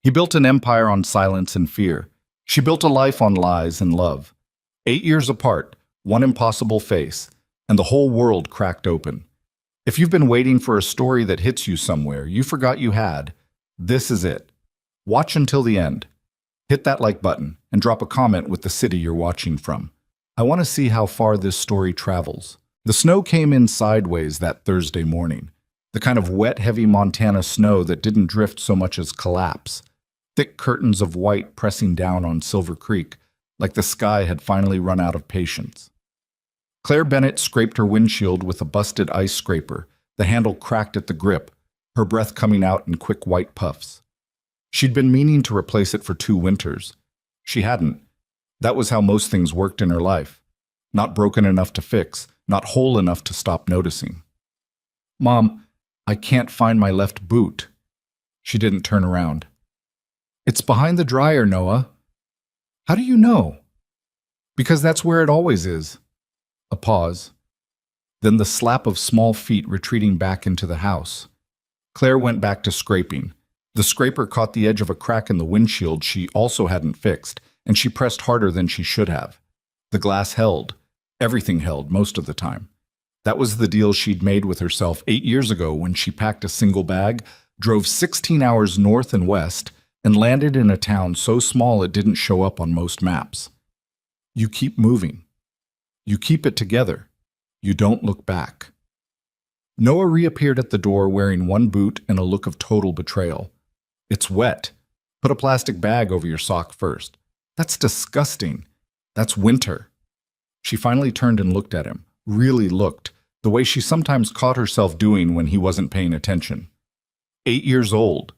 He built an empire on silence and fear. She built a life on lies and love. 8 years apart, one impossible face, and the whole world cracked open. If you've been waiting for a story that hits you somewhere you forgot you had, this is it. Watch until the end. Hit that like button and drop a comment with the city you're watching from. I want to see how far this story travels. The snow came in sideways that Thursday morning. The kind of wet, heavy Montana snow that didn't drift so much as collapse. Thick curtains of white pressing down on Silver Creek, like the sky had finally run out of patience. Claire Bennett scraped her windshield with a busted ice scraper. The handle cracked at the grip, her breath coming out in quick white puffs. She'd been meaning to replace it for 2 winters. She hadn't. That was how most things worked in her life. Not broken enough to fix, not whole enough to stop noticing. "Mom, I can't find my left boot." She didn't turn around. "It's behind the dryer, Noah." "How do you know?" "Because that's where it always is." A pause. Then the slap of small feet retreating back into the house. Claire went back to scraping. The scraper caught the edge of a crack in the windshield she also hadn't fixed, and she pressed harder than she should have. The glass held. Everything held most of the time. That was the deal she'd made with herself 8 years ago when she packed a single bag, drove 16 hours north and west, and landed in a town so small it didn't show up on most maps. You keep moving. You keep it together. You don't look back. Noah reappeared at the door wearing one boot and a look of total betrayal. "It's wet. Put a plastic bag over your sock first." "That's disgusting. That's winter." She finally turned and looked at him, really looked, the way she sometimes caught herself doing when he wasn't paying attention. 8 years old.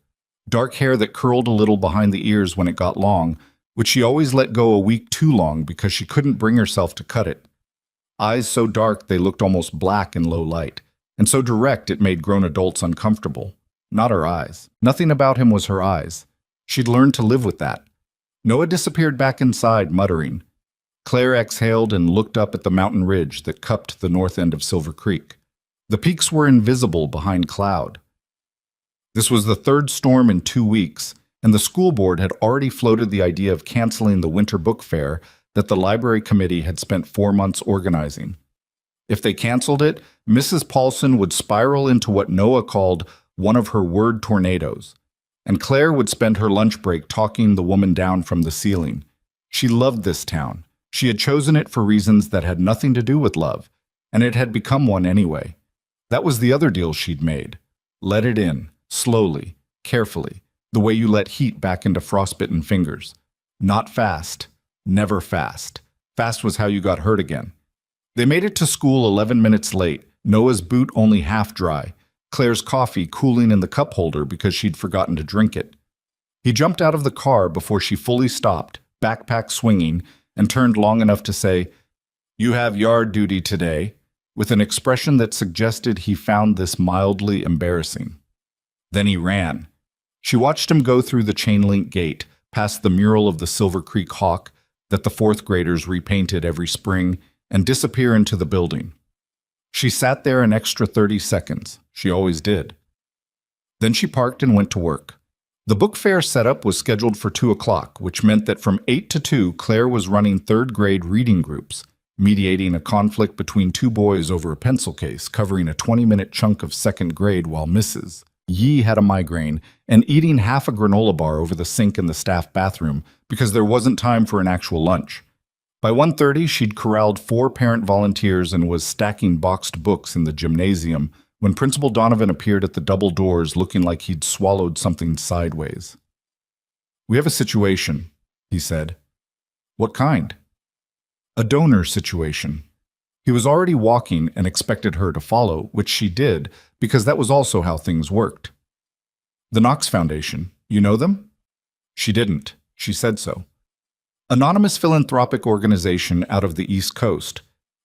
Dark hair that curled a little behind the ears when it got long, which she always let go a week too long because she couldn't bring herself to cut it. Eyes so dark they looked almost black in low light, and so direct it made grown adults uncomfortable. Not her eyes. Nothing about him was her eyes. She'd learned to live with that. Noah disappeared back inside, muttering. Claire exhaled and looked up at the mountain ridge that cupped the north end of Silver Creek. The peaks were invisible behind cloud. This was the 3rd storm in 2 weeks, and the school board had already floated the idea of canceling the winter book fair that the library committee had spent 4 months organizing. If they canceled it, Mrs. Paulson would spiral into what Noah called one of her word tornadoes, and Claire would spend her lunch break talking the woman down from the ceiling. She loved this town. She had chosen it for reasons that had nothing to do with love, and it had become one anyway. That was the other deal she'd made. Let it in, slowly, carefully, the way you let heat back into frostbitten fingers. Not fast, never fast. Fast was how you got hurt again. They made it to school 11 minutes late, Noah's boot only half dry, Claire's coffee cooling in the cup holder because she'd forgotten to drink it. He jumped out of the car before she fully stopped, backpack swinging, and turned long enough to say, "You have yard duty today," with an expression that suggested he found this mildly embarrassing. Then he ran. She watched him go through the chain-link gate, past the mural of the Silver Creek hawk that the 4th graders repainted every spring, and disappear into the building. She sat there an extra 30 seconds. She always did. Then she parked and went to work. The book fair setup was scheduled for 2 o'clock, which meant that from 8 to 2, Claire was running 3rd grade reading groups, mediating a conflict between 2 boys over a pencil case, covering a 20-minute chunk of 2nd grade while Mrs. Yee had a migraine, and eating half a granola bar over the sink in the staff bathroom because there wasn't time for an actual lunch. By 1:30, she'd corralled 4 parent volunteers and was stacking boxed books in the gymnasium when Principal Donovan appeared at the double doors looking like he'd swallowed something sideways. "We have a situation," he said. "What kind?" "A donor situation." He was already walking and expected her to follow, which she did, because that was also how things worked. "The Knox Foundation. You know them?" She didn't. She said so. Anonymous philanthropic organization out of the East Coast.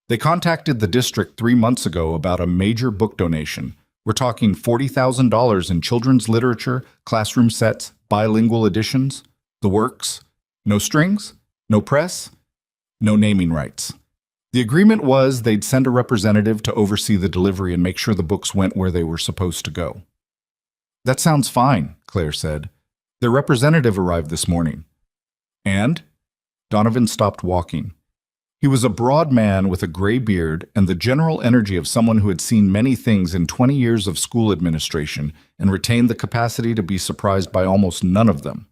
They contacted the district 3 months ago about a major book donation. We're talking $40,000 in children's literature, classroom sets, bilingual editions, the works. No strings, no press, no naming rights. The agreement was they'd send a representative to oversee the delivery and make sure the books went where they were supposed to go. "That sounds fine," Claire said. Their representative arrived this morning. And? Donovan stopped walking. He was a broad man with a gray beard and the general energy of someone who had seen many things in 20 years of school administration and retained the capacity to be surprised by almost none of them.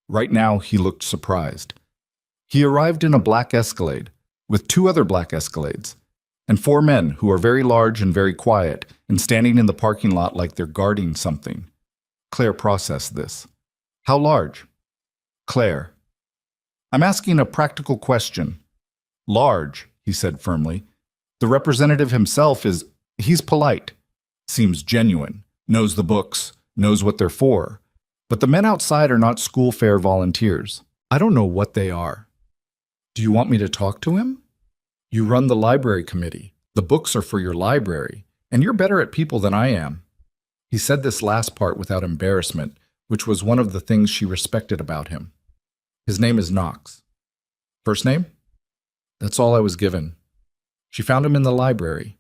Right now, he looked surprised. He arrived in a black Escalade, with 2 other black Escalades, and 4 men who are very large and very quiet and standing in the parking lot like they're guarding something. Claire processed this. How large? Claire. I'm asking a practical question. Large, he said firmly. The representative himself he's polite, seems genuine, knows the books, knows what they're for. But the men outside are not school fair volunteers. I don't know what they are. Do you want me to talk to him? You run the library committee. The books are for your library, and you're better at people than I am. He said this last part without embarrassment, which was one of the things she respected about him. His name is Knox. First name? That's all I was given. She found him in the library.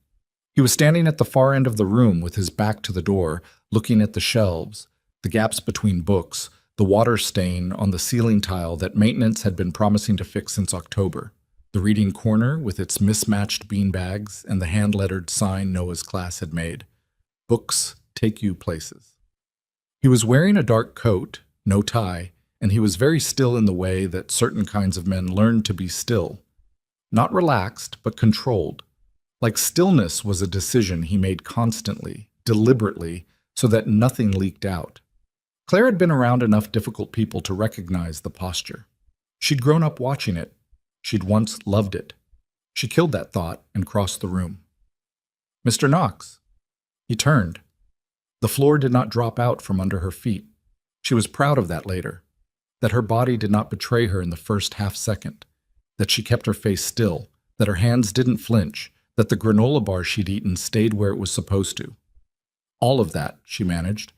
He was standing at the far end of the room with his back to the door, looking at the shelves, the gaps between books, the water stain on the ceiling tile that maintenance had been promising to fix since October, the reading corner with its mismatched beanbags and the hand-lettered sign Noah's class had made. Books take you places. He was wearing a dark coat, no tie, and he was very still in the way that certain kinds of men learn to be still. Not relaxed, but controlled. Like stillness was a decision he made constantly, deliberately, so that nothing leaked out. Claire had been around enough difficult people to recognize the posture. She'd grown up watching it. She'd once loved it. She killed that thought and crossed the room. Mr. Knox. He turned. The floor did not drop out from under her feet. She was proud of that later, that her body did not betray her in the first half-second, that she kept her face still, that her hands didn't flinch, that the granola bar she'd eaten stayed where it was supposed to. All of that, she managed.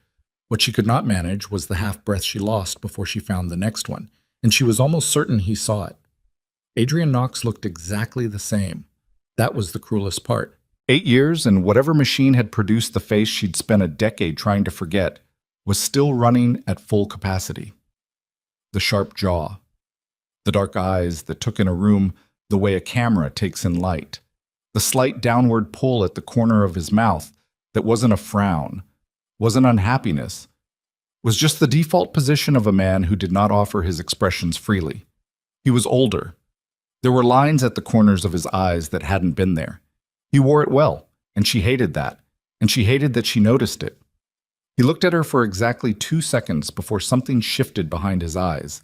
What she could not manage was the half-breath she lost before she found the next one, and she was almost certain he saw it. Adrian Knox looked exactly the same. That was the cruelest part. 8 years, and whatever machine had produced the face she'd spent a decade trying to forget was still running at full capacity. The sharp jaw, the dark eyes that took in a room the way a camera takes in light, the slight downward pull at the corner of his mouth that wasn't a frown, wasn't unhappiness, was just the default position of a man who did not offer his expressions freely. He was older. There were lines at the corners of his eyes that hadn't been there. He wore it well, and she hated that, and she hated that she noticed it. He looked at her for exactly 2 seconds before something shifted behind his eyes,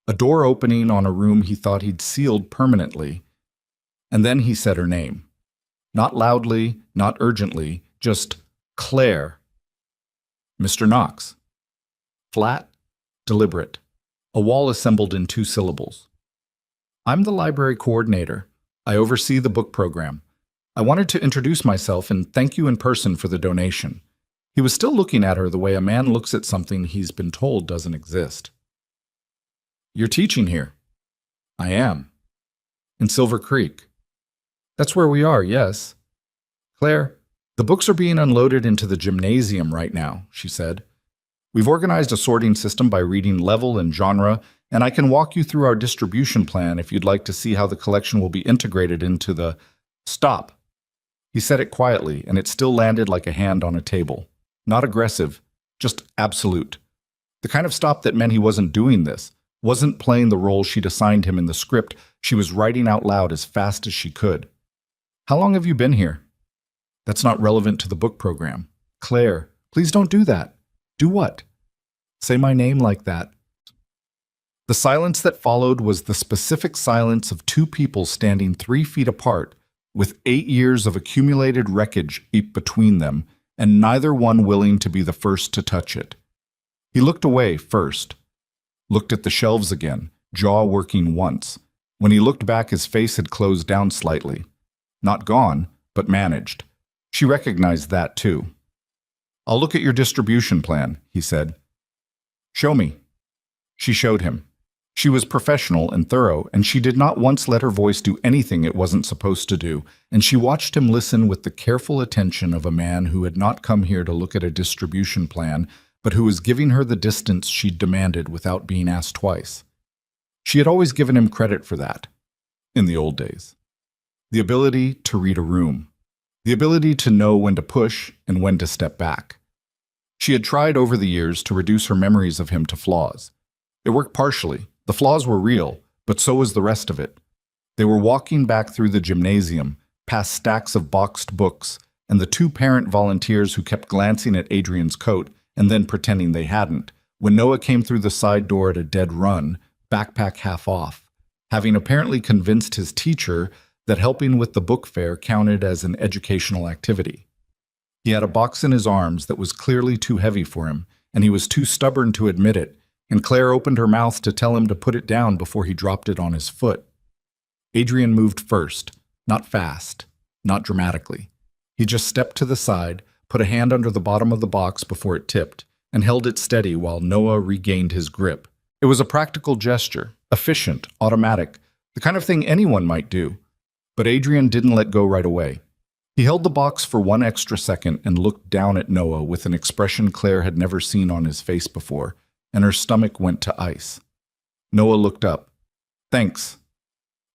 a door opening on a room he thought he'd sealed permanently, and then he said her name. Not loudly, not urgently, just Claire. Mr. Knox. Flat, deliberate, a wall assembled in 2 syllables. I'm the library coordinator. I oversee the book program. I wanted to introduce myself and thank you in person for the donation. He was still looking at her the way a man looks at something he's been told doesn't exist. You're teaching here? I am. In Silver Creek? That's where we are, yes. Claire, the books are being unloaded into the gymnasium right now, she said. We've organized a sorting system by reading level and genre, and I can walk you through our distribution plan if you'd like to see how the collection will be integrated into the... Stop. He said it quietly, and it still landed like a hand on a table. Not aggressive, just absolute. The kind of stop that meant he wasn't doing this, wasn't playing the role she'd assigned him in the script she was writing out loud as fast as she could. How long have you been here? That's not relevant to the book program. Claire, please don't do that. Do what? Say my name like that. The silence that followed was the specific silence of 2 people standing 3 feet apart, with 8 years of accumulated wreckage between them, and neither one willing to be the first to touch it. He looked away first, looked at the shelves again, jaw working once. When he looked back, his face had closed down slightly. Not gone, but managed. She recognized that too. I'll look at your distribution plan, he said. Show me. She showed him. She was professional and thorough, and she did not once let her voice do anything it wasn't supposed to do, and she watched him listen with the careful attention of a man who had not come here to look at a distribution plan, but who was giving her the distance she'd demanded without being asked twice. She had always given him credit for that, in the old days. The ability to read a room. The ability to know when to push and when to step back. She had tried over the years to reduce her memories of him to flaws. It worked partially. The flaws were real, but so was the rest of it. They were walking back through the gymnasium, past stacks of boxed books, and the two parent volunteers who kept glancing at Adrian's coat and then pretending they hadn't, when Noah came through the side door at a dead run, backpack half off, having apparently convinced his teacher that helping with the book fair counted as an educational activity. He had a box in his arms that was clearly too heavy for him, and he was too stubborn to admit it, and Claire opened her mouth to tell him to put it down before he dropped it on his foot. Adrian moved first, not fast, not dramatically. He just stepped to the side, put a hand under the bottom of the box before it tipped, and held it steady while Noah regained his grip. It was a practical gesture, efficient, automatic, the kind of thing anyone might do. But Adrian didn't let go right away. He held the box for one extra second and looked down at Noah with an expression Claire had never seen on his face before, and her stomach went to ice. Noah looked up. "Thanks."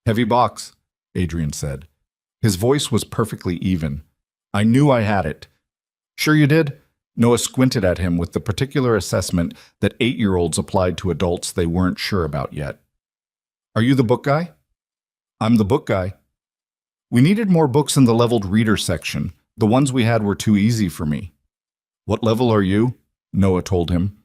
"Heavy box," Adrian said. His voice was perfectly even. "I knew I had it." "Sure you did?" Noah squinted at him with the particular assessment that 8-year-olds applied to adults they weren't sure about yet. "Are you the book guy?" "I'm the book guy." "We needed more books in the leveled reader section. The ones we had were too easy for me." "What level are you?" Noah told him.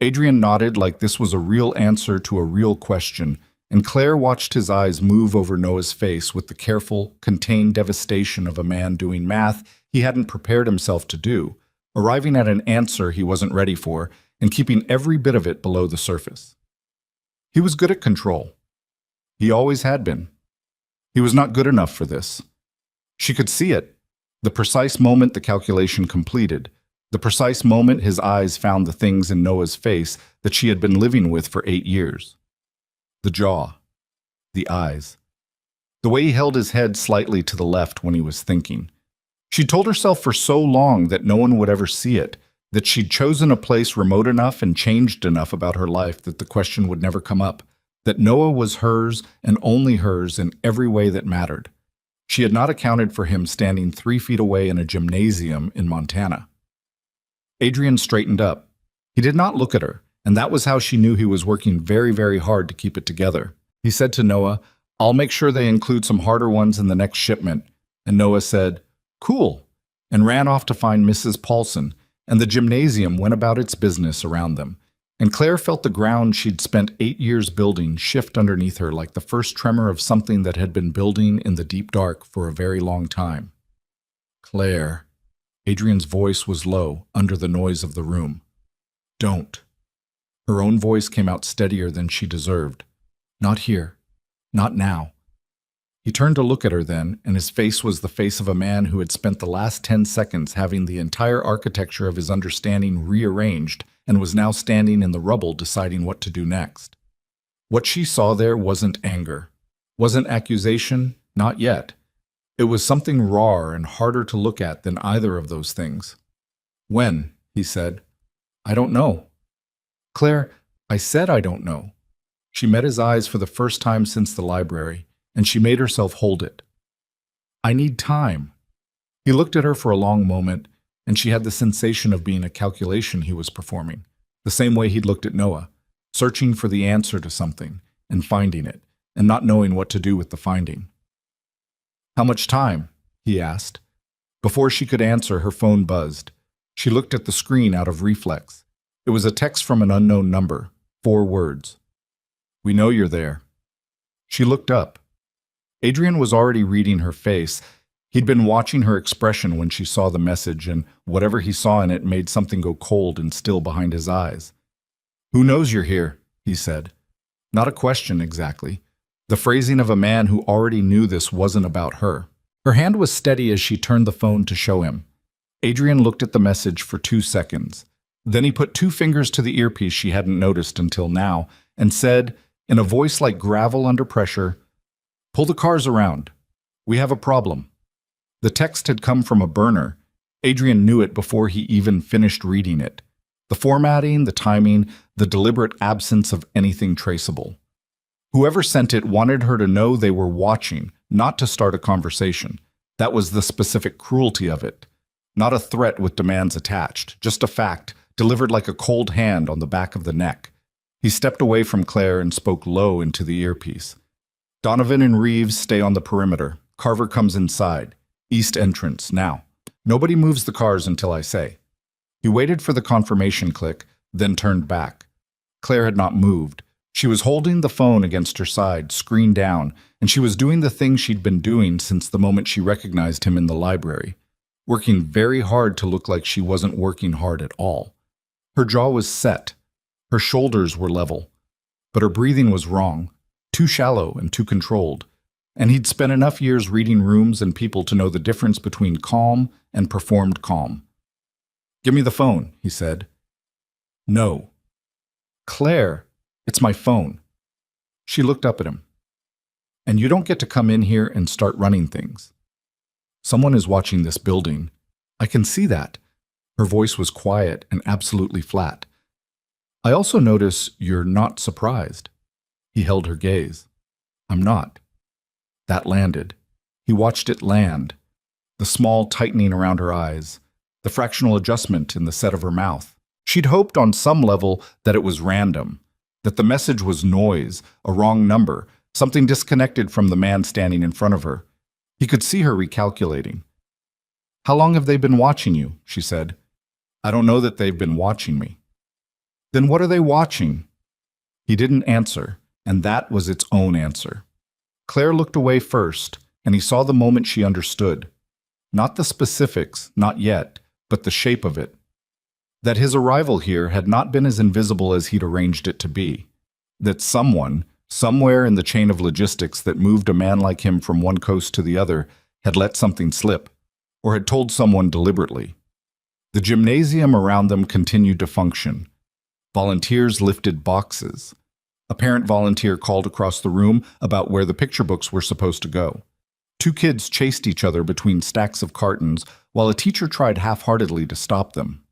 Adrian nodded like this was a real answer to a real question, and Claire watched his eyes move over Noah's face with the careful, contained devastation of a man doing math he hadn't prepared himself to do, arriving at an answer he wasn't ready for, and keeping every bit of it below the surface. He was good at control. He always had been. He was not good enough for this. She could see it, the precise moment the calculation completed, the precise moment his eyes found the things in Noah's face that she had been living with for 8 years. The jaw, the eyes, the way he held his head slightly to the left when he was thinking. She told herself for so long that no one would ever see it, that she'd chosen a place remote enough and changed enough about her life that the question would never come up, that Noah was hers and only hers in every way that mattered. She had not accounted for him standing 3 feet away in a gymnasium in Montana. Adrian straightened up. He did not look at her, and that was how she knew he was working very, very hard to keep it together. He said to Noah, "I'll make sure they include some harder ones in the next shipment." And Noah said, "Cool," and ran off to find Mrs. Paulson, and the gymnasium went about its business around them. And Claire felt the ground she'd spent 8 years building shift underneath her like the first tremor of something that had been building in the deep dark for a very long time. "Claire." Adrian's voice was low, under the noise of the room. "Don't." Her own voice came out steadier than she deserved. "Not here. Not now." He turned to look at her then, and his face was the face of a man who had spent the last 10 seconds having the entire architecture of his understanding rearranged and was now standing in the rubble deciding what to do next. What she saw there wasn't anger, wasn't accusation, not yet. It was something rawer and harder to look at than either of those things. "When?" he said. "I don't know." "Claire, I said I don't know." She met his eyes for the first time since the library, and she made herself hold it. "I need time." He looked at her for a long moment, and she had the sensation of being a calculation he was performing, the same way he'd looked at Noah, searching for the answer to something, and finding it, and not knowing what to do with the finding. "How much time?" he asked. Before she could answer, her phone buzzed. She looked at the screen out of reflex. It was a text from an unknown number, 4 words. "We know you're there." She looked up. Adrian was already reading her face. He'd been watching her expression when she saw the message, and whatever he saw in it made something go cold and still behind his eyes. "Who knows you're here?" he said. Not a question exactly. The phrasing of a man who already knew this wasn't about her. Her hand was steady as she turned the phone to show him. Adrian looked at the message for 2 seconds. Then he put 2 fingers to the earpiece she hadn't noticed until now and said, in a voice like gravel under pressure, "Pull the cars around. We have a problem." The text had come from a burner. Adrian knew it before he even finished reading it. The formatting, the timing, the deliberate absence of anything traceable. Whoever sent it wanted her to know they were watching, not to start a conversation. That was the specific cruelty of it. Not a threat with demands attached, just a fact, delivered like a cold hand on the back of the neck. He stepped away from Claire and spoke low into the earpiece. Donovan and Reeves stay on the perimeter. Carver comes inside. East entrance, now. Nobody moves the cars until I say. He waited for the confirmation click, then turned back. Claire had not moved. She was holding the phone against her side, screen down, and she was doing the thing she'd been doing since the moment she recognized him in the library, working very hard to look like she wasn't working hard at all. Her jaw was set. Her shoulders were level. But her breathing was wrong, too shallow and too controlled. And he'd spent enough years reading rooms and people to know the difference between calm and performed calm. "Give me the phone," he said. "No." "Claire, it's my phone." She looked up at him. "And you don't get to come in here and start running things. Someone is watching this building. I can see that." Her voice was quiet and absolutely flat. "I also notice you're not surprised." He held her gaze. "I'm not." That landed. He watched it land. The small tightening around her eyes. The fractional adjustment in the set of her mouth. She'd hoped on some level that it was random, that the message was noise, a wrong number, something disconnected from the man standing in front of her. He could see her recalculating. "How long have they been watching you?" she said. "I don't know that they've been watching me." "Then what are they watching?" He didn't answer, and that was its own answer. Claire looked away first, and he saw the moment she understood. Not the specifics, not yet, but the shape of it. That his arrival here had not been as invisible as he'd arranged it to be. That someone, somewhere in the chain of logistics that moved a man like him from one coast to the other, had let something slip, or had told someone deliberately. The gymnasium around them continued to function. Volunteers lifted boxes. A parent volunteer called across the room about where the picture books were supposed to go. Two kids chased each other between stacks of cartons while a teacher tried half-heartedly to stop them.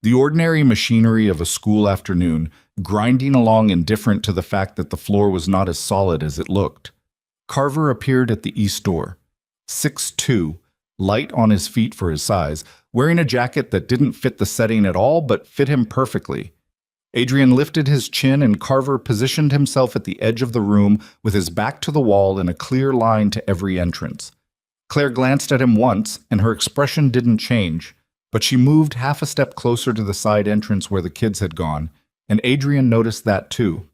The ordinary machinery of a school afternoon, grinding along indifferent to the fact that the floor was not as solid as it looked. Carver appeared at the east door, 6'2", light on his feet for his size, wearing a jacket that didn't fit the setting at all but fit him perfectly. Adrian lifted his chin and Carver positioned himself at the edge of the room with his back to the wall in a clear line to every entrance. Claire glanced at him once, and her expression didn't change, but she moved half a step closer to the side entrance where the kids had gone, and Adrian noticed that too.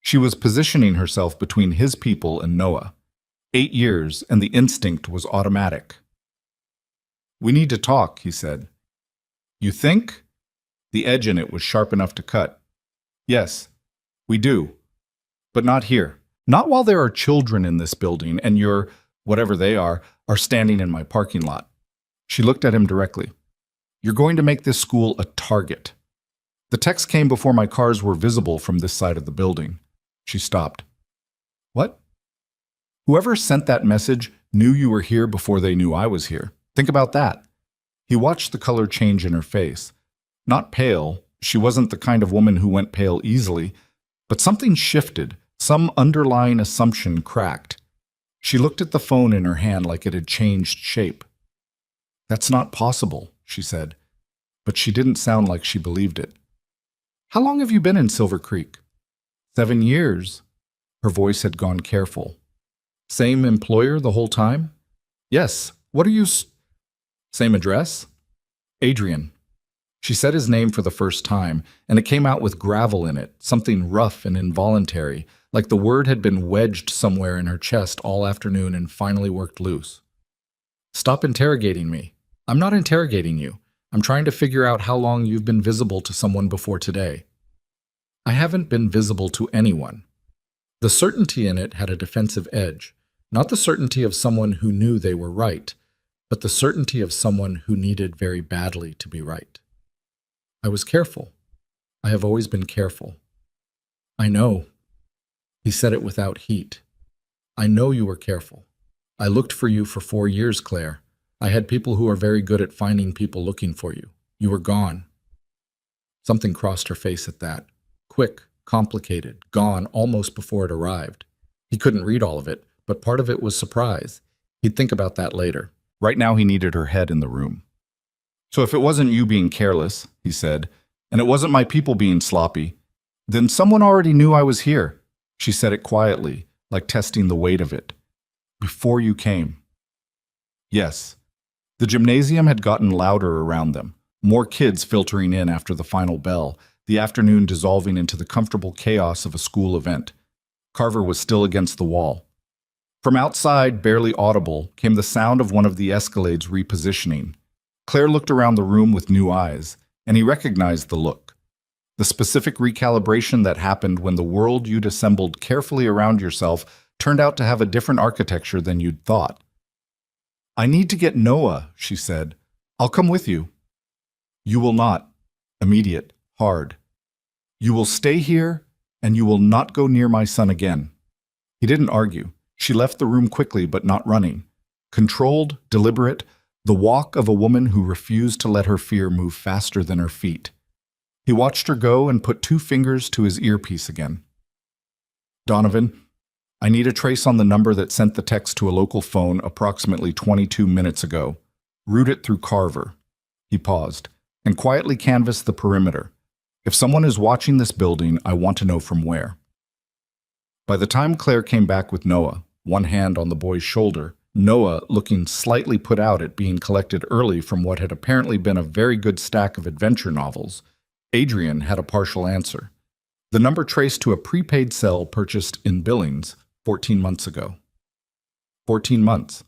She was positioning herself between his people and Noah. 8 years, and the instinct was automatic. "We need to talk," he said. "You think?" The edge in it was sharp enough to cut. "Yes, we do. But not here. Not while there are children in this building and your, whatever they are standing in my parking lot." She looked at him directly. "You're going to make this school a target." The text came before my cars were visible from this side of the building. She stopped. "What?" "Whoever sent that message knew you were here before they knew I was here. Think about that." He watched the color change in her face. Not pale. She wasn't the kind of woman who went pale easily, but something shifted, some underlying assumption cracked. She looked at the phone in her hand like it had changed shape. "That's not possible," she said, but she didn't sound like she believed it. "How long have you been in Silver Creek?" 7 years. Her voice had gone careful. "Same employer the whole time?" "Yes. What are you Same address?" "Adrian." She said his name for the first time, and it came out with gravel in it, something rough and involuntary, like the word had been wedged somewhere in her chest all afternoon and finally worked loose. "Stop interrogating me." "I'm not interrogating you. I'm trying to figure out how long you've been visible to someone before today." "I haven't been visible to anyone." The certainty in it had a defensive edge, not the certainty of someone who knew they were right, but the certainty of someone who needed very badly to be right. "I was careful. I have always been careful." "I know." He said it without heat. "I know you were careful. I looked for you for 4 years, Claire. I had people who are very good at finding people looking for you. You were gone." Something crossed her face at that. Quick, complicated, gone almost before it arrived. He couldn't read all of it, but part of it was surprise. He'd think about that later. Right now he needed her head in the room. So if it wasn't you being careless, he said, and it wasn't my people being sloppy, then someone already knew I was here. She said it quietly, like testing the weight of it. Before you came. Yes. The gymnasium had gotten louder around them, more kids filtering in after the final bell, the afternoon dissolving into the comfortable chaos of a school event. Carver was still against the wall. From outside, barely audible, came the sound of one of the Escalades repositioning. Claire looked around the room with new eyes, and he recognized the look. The specific recalibration that happened when the world you'd assembled carefully around yourself turned out to have a different architecture than you'd thought. I need to get Noah, she said. I'll come with you. You will not. Immediate. Hard. You will stay here, and you will not go near my son again. He didn't argue. She left the room quickly, but not running. Controlled, deliberate, the walk of a woman who refused to let her fear move faster than her feet. He watched her go and put 2 fingers to his earpiece again. Donovan, I need a trace on the number that sent the text to a local phone approximately 22 minutes ago. Route it through Carver. He paused and quietly canvassed the perimeter. If someone is watching this building, I want to know from where. By the time Claire came back with Noah, one hand on the boy's shoulder, Noah looking slightly put out at being collected early from what had apparently been a very good stack of adventure novels, Adrian had a partial answer. The number traced to a prepaid cell purchased in Billings 14 months ago. 14 months.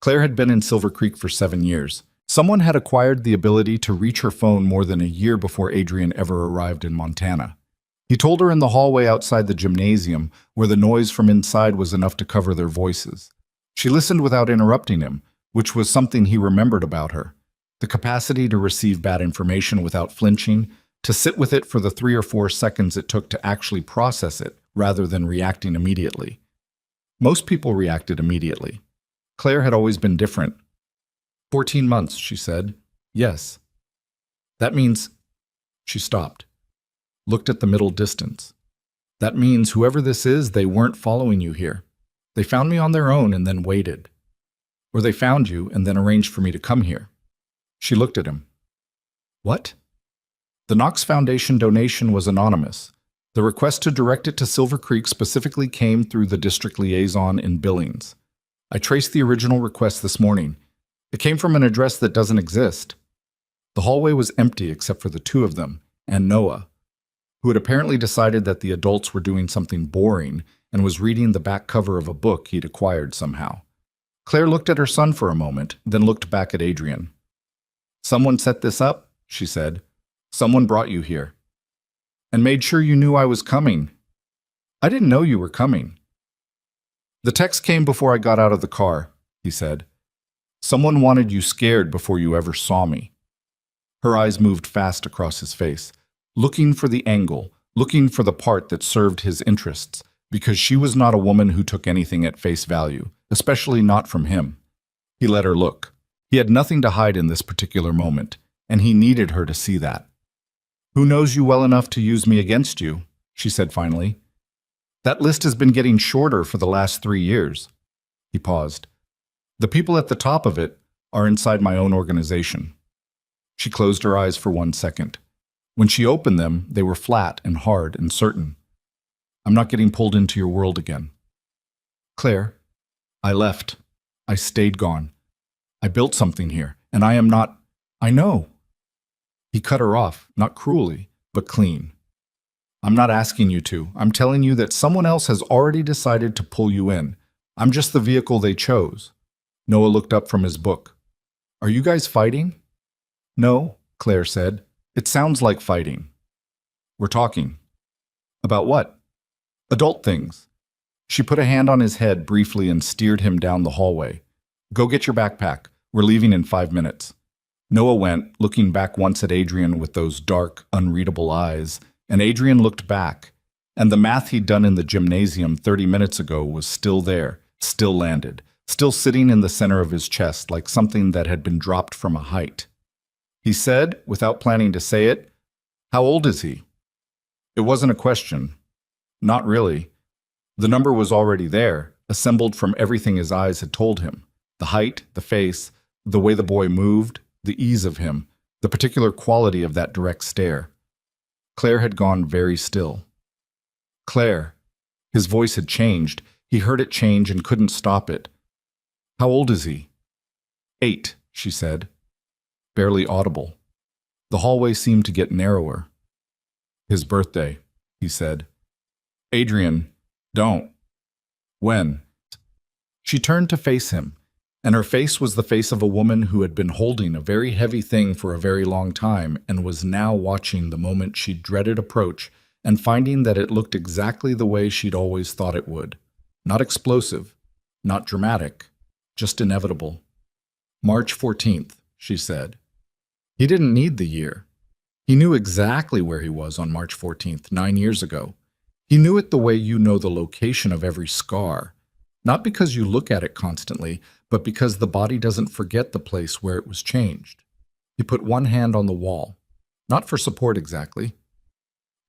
Claire had been in Silver Creek for 7 years. Someone had acquired the ability to reach her phone more than a year before Adrian ever arrived in Montana. He told her in the hallway outside the gymnasium, where the noise from inside was enough to cover their voices. She listened without interrupting him, which was something he remembered about her. The capacity to receive bad information without flinching, to sit with it for the 3 or 4 seconds it took to actually process it, rather than reacting immediately. Most people reacted immediately. Claire had always been different. 14 months, she said. Yes. That means... She stopped. Looked at the middle distance. That means whoever this is, they weren't following you here. They found me on their own and then waited. Or they found you and then arranged for me to come here. She looked at him. What? The Knox Foundation donation was anonymous. The request to direct it to Silver Creek specifically came through the district liaison in Billings. I traced the original request this morning. It came from an address that doesn't exist. The hallway was empty except for the 2 of them, and Noah, who had apparently decided that the adults were doing something boring and was reading the back cover of a book he'd acquired somehow. Claire looked at her son for a moment, then looked back at Adrian. Someone set this up, she said. Someone brought you here. And made sure you knew I was coming. I didn't know you were coming. The text came before I got out of the car, he said. Someone wanted you scared before you ever saw me. Her eyes moved fast across his face, looking for the angle, looking for the part that served his interests, because she was not a woman who took anything at face value, especially not from him. He let her look. He had nothing to hide in this particular moment, and he needed her to see that. Who knows you well enough to use me against you? She said finally. That list has been getting shorter for the last 3 years. He paused. The people at the top of it are inside my own organization. She closed her eyes for 1 second. When she opened them, they were flat and hard and certain. I'm not getting pulled into your world again. Claire, I left. I stayed gone. I built something here, and I am not... I know. He cut her off, not cruelly, but clean. I'm not asking you to. I'm telling you that someone else has already decided to pull you in. I'm just the vehicle they chose. Noah looked up from his book. Are you guys fighting? No, Claire said. It sounds like fighting. We're talking. About what? Adult things. She put a hand on his head briefly and steered him down the hallway. Go get your backpack. We're leaving in 5 minutes. Noah went, looking back once at Adrian with those dark, unreadable eyes, and Adrian looked back, and the math he'd done in the gymnasium 30 minutes ago was still there, still landed, still sitting in the center of his chest like something that had been dropped from a height. He said, without planning to say it, How old is he? It wasn't a question. Not really. The number was already there, assembled from everything his eyes had told him. The height, the face, the way the boy moved, the ease of him, the particular quality of that direct stare. Claire had gone very still. Claire. His voice had changed. He heard it change and couldn't stop it. How old is he? 8, she said. Barely audible. The hallway seemed to get narrower. His birthday, he said. Adrian, don't. When? She turned to face him, and her face was the face of a woman who had been holding a very heavy thing for a very long time and was now watching the moment she dreaded approach and finding that it looked exactly the way she'd always thought it would. Not explosive, not dramatic, just inevitable. March 14th, she said. He didn't need the year. He knew exactly where he was on March 14th, 9 years ago. He knew it the way you know the location of every scar, not because you look at it constantly, but because the body doesn't forget the place where it was changed. He put one hand on the wall, not for support exactly,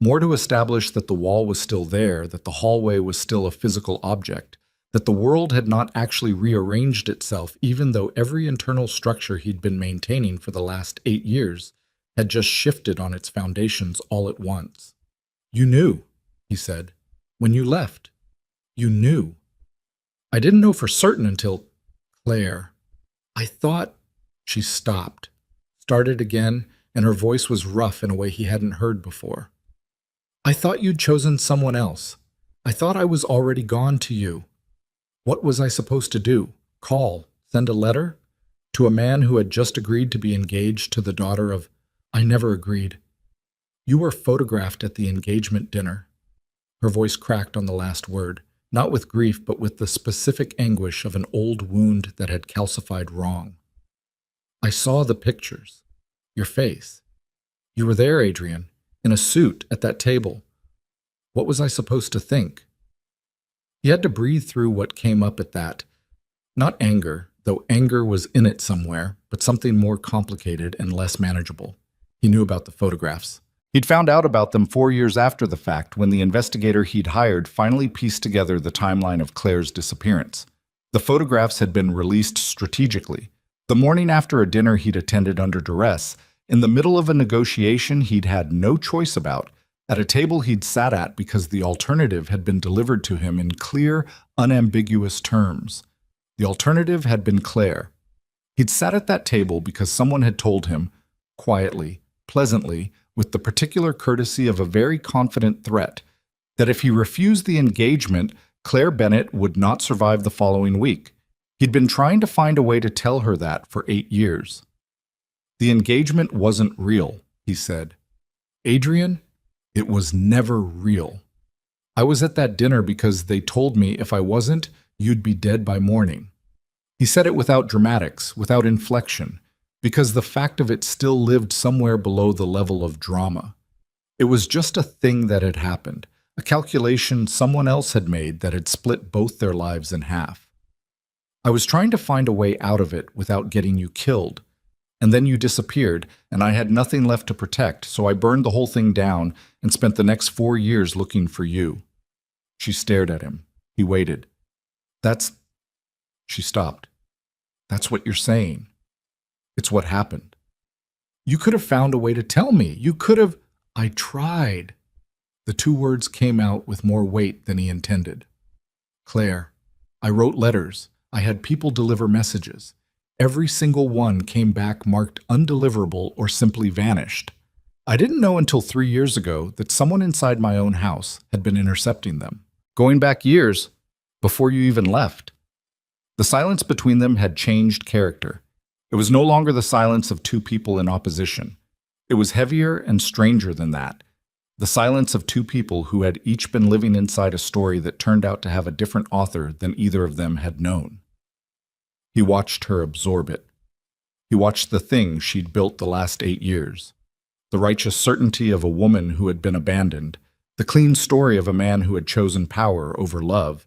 more to establish that the wall was still there, that the hallway was still a physical object, that the world had not actually rearranged itself, even though every internal structure he'd been maintaining for the last 8 years had just shifted on its foundations all at once. You knew, he said, when you left. You knew. I didn't know for certain until Claire. I thought. She stopped, started again, and her voice was rough in a way he hadn't heard before. I thought you'd chosen someone else. I thought I was already gone to you. What was I supposed to do? Call? Send a letter? To a man who had just agreed to be engaged to the daughter of... I never agreed. You were photographed at the engagement dinner. Her voice cracked on the last word, not with grief, but with the specific anguish of an old wound that had calcified wrong. I saw the pictures. Your face. You were there, Adrian, in a suit at that table. What was I supposed to think? He had to breathe through what came up at that. Not anger, though anger was in it somewhere, but something more complicated and less manageable. He knew about the photographs. He'd found out about them 4 years after the fact when the investigator he'd hired finally pieced together the timeline of Claire's disappearance. The photographs had been released strategically. The morning after a dinner he'd attended under duress, in the middle of a negotiation he'd had no choice about, at a table he'd sat at because the alternative had been delivered to him in clear, unambiguous terms. The alternative had been Claire. He'd sat at that table because someone had told him, quietly, pleasantly, with the particular courtesy of a very confident threat, that if he refused the engagement, Claire Bennett would not survive the following week. He'd been trying to find a way to tell her that for 8 years. The engagement wasn't real, he said. Adrian, it was never real. I was at that dinner because they told me if I wasn't, you'd be dead by morning. He said it without dramatics, without inflection, because the fact of it still lived somewhere below the level of drama. It was just a thing that had happened, a calculation someone else had made that had split both their lives in half. I was trying to find a way out of it without getting you killed, and then you disappeared, and I had nothing left to protect, so I burned the whole thing down and spent the next 4 years looking for you. She stared at him. He waited. That's... She stopped. That's what you're saying. It's what happened. You could have found a way to tell me. You could have... I tried. The 2 words came out with more weight than he intended. Claire, I wrote letters. I had people deliver messages. Every single one came back marked undeliverable or simply vanished. I didn't know until 3 years ago that someone inside my own house had been intercepting them. Going back years, before you even left. The silence between them had changed character. It was no longer the silence of 2 people in opposition. It was heavier and stranger than that. The silence of 2 people who had each been living inside a story that turned out to have a different author than either of them had known. He watched her absorb it. He watched the thing she'd built the last 8 years. The righteous certainty of a woman who had been abandoned, the clean story of a man who had chosen power over love,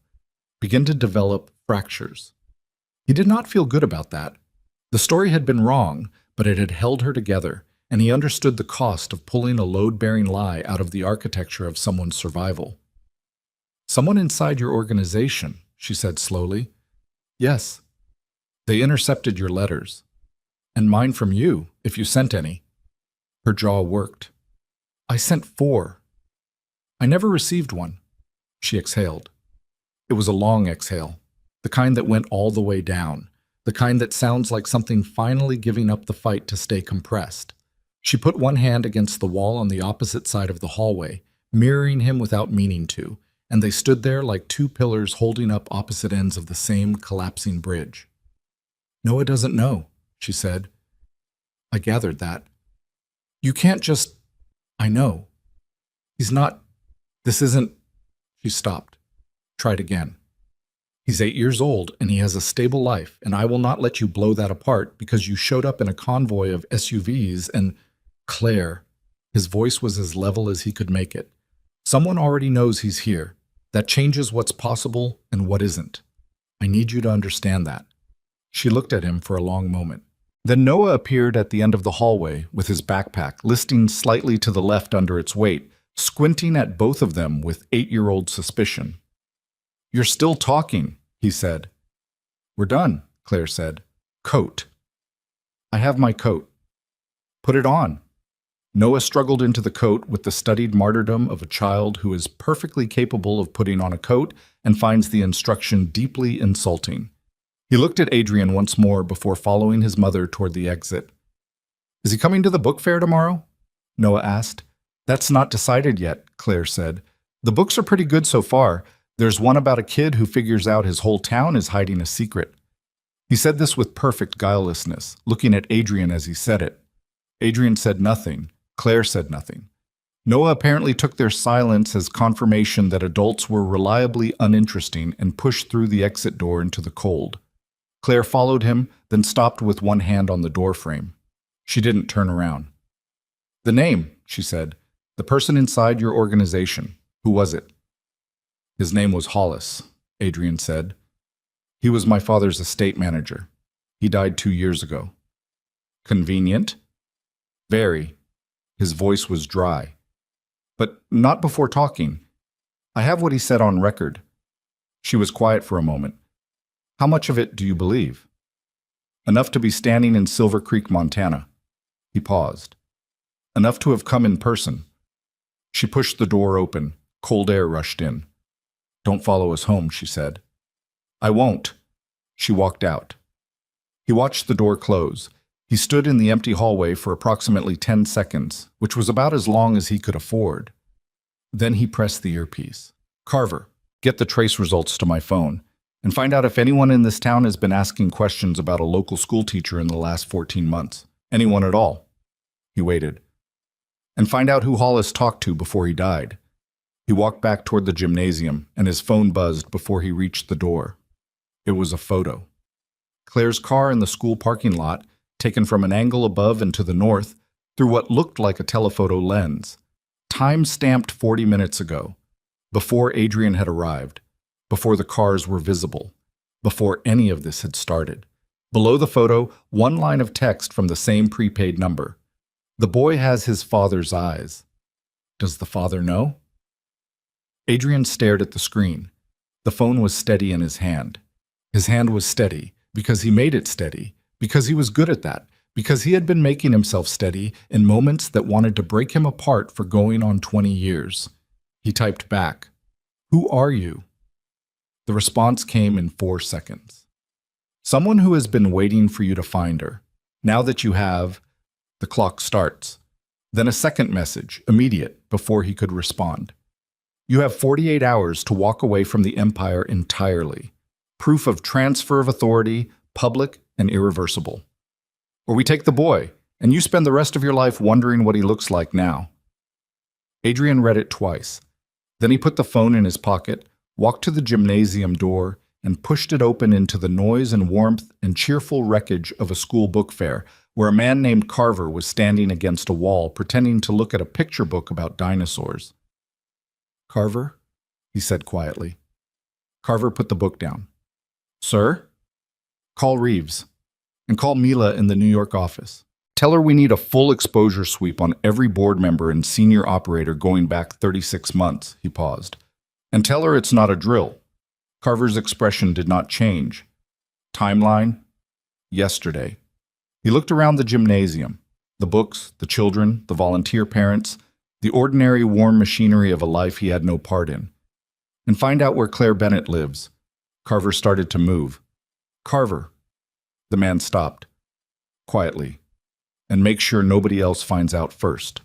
begin to develop fractures. He did not feel good about that. The story had been wrong, but it had held her together, and he understood the cost of pulling a load-bearing lie out of the architecture of someone's survival. "Someone inside your organization," she said slowly. "Yes. They intercepted your letters. And mine from you, if you sent any." Her jaw worked. "I sent 4. I never received one." She exhaled. It was a long exhale, the kind that went all the way down, the kind that sounds like something finally giving up the fight to stay compressed. She put one hand against the wall on the opposite side of the hallway, mirroring him without meaning to, and they stood there like two pillars holding up opposite ends of the same collapsing bridge. "Noah doesn't know," she said. "I gathered that. You can't just—" "I know. He's not— This isn't—" She stopped. Tried again. "He's 8 years old, and he has a stable life, and I will not let you blow that apart because you showed up in a convoy of SUVs and—" "Claire." His voice was as level as he could make it. "Someone already knows he's here. That changes what's possible and what isn't. I need you to understand that." She looked at him for a long moment. Then Noah appeared at the end of the hallway with his backpack, listing slightly to the left under its weight, squinting at both of them with 8-year-old suspicion. "You're still talking," he said. "We're done," Claire said. "Coat." "I have my coat." "Put it on." Noah struggled into the coat with the studied martyrdom of a child who is perfectly capable of putting on a coat and finds the instruction deeply insulting. He looked at Adrian once more before following his mother toward the exit. "Is he coming to the book fair tomorrow?" Noah asked. "That's not decided yet," Claire said. "The books are pretty good so far. There's one about a kid who figures out his whole town is hiding a secret." He said this with perfect guilelessness, looking at Adrian as he said it. Adrian said nothing. Claire said nothing. Noah apparently took their silence as confirmation that adults were reliably uninteresting and pushed through the exit door into the cold. Claire followed him, then stopped with one hand on the doorframe. She didn't turn around. "The name," she said. "The person inside your organization. Who was it?" "His name was Hollis," Adrian said. "He was my father's estate manager. He died 2 years ago." "Convenient?" "Very." His voice was dry. "But not before talking. I have what he said on record." She was quiet for a moment. "How much of it do you believe?" "Enough to be standing in Silver Creek, Montana." He paused. "Enough to have come in person." She pushed the door open. Cold air rushed in. "Don't follow us home," she said. "I won't." She walked out. He watched the door close. He stood in the empty hallway for approximately 10 seconds, which was about as long as he could afford. Then he pressed the earpiece. "Carver, get the trace results to my phone, and find out if anyone in this town has been asking questions about a local school teacher in the last 14 months. Anyone at all." He waited. "And find out who Hollis talked to before he died." He walked back toward the gymnasium, and his phone buzzed before he reached the door. It was a photo. Claire's car in the school parking lot, taken from an angle above and to the north, through what looked like a telephoto lens. Time-stamped 40 minutes ago, before Adrian had arrived, before the cars were visible, before any of this had started. Below the photo, one line of text from the same prepaid number. "The boy has his father's eyes. Does the father know?" Adrian stared at the screen. The phone was steady in his hand. His hand was steady because he made it steady, because he was good at that, because he had been making himself steady in moments that wanted to break him apart for going on 20 years. He typed back, "Who are you?" The response came in 4 seconds. "Someone who has been waiting for you to find her. Now that you have..." The clock starts. Then a second message, immediate, before he could respond. "You have 48 hours to walk away from the empire entirely. Proof of transfer of authority, public and irreversible. Or we take the boy, and you spend the rest of your life wondering what he looks like now." Adrian read it twice. Then he put the phone in his pocket, walked to the gymnasium door, and pushed it open into the noise and warmth and cheerful wreckage of a school book fair, where a man named Carver was standing against a wall pretending to look at a picture book about dinosaurs. "Carver?" he said quietly. Carver put the book down. "Sir?" "Call Reeves. And call Mila in the New York office. Tell her we need a full exposure sweep on every board member and senior operator going back 36 months, he paused. And tell her it's not a drill. Carver's expression did not change. Timeline? Yesterday. He looked around the gymnasium. The books, the children, the volunteer parents, the ordinary warm machinery of a life he had no part in. And find out where Claire Bennett lives. Carver started to move. Carver. The man stopped. Quietly. And make sure nobody else finds out first.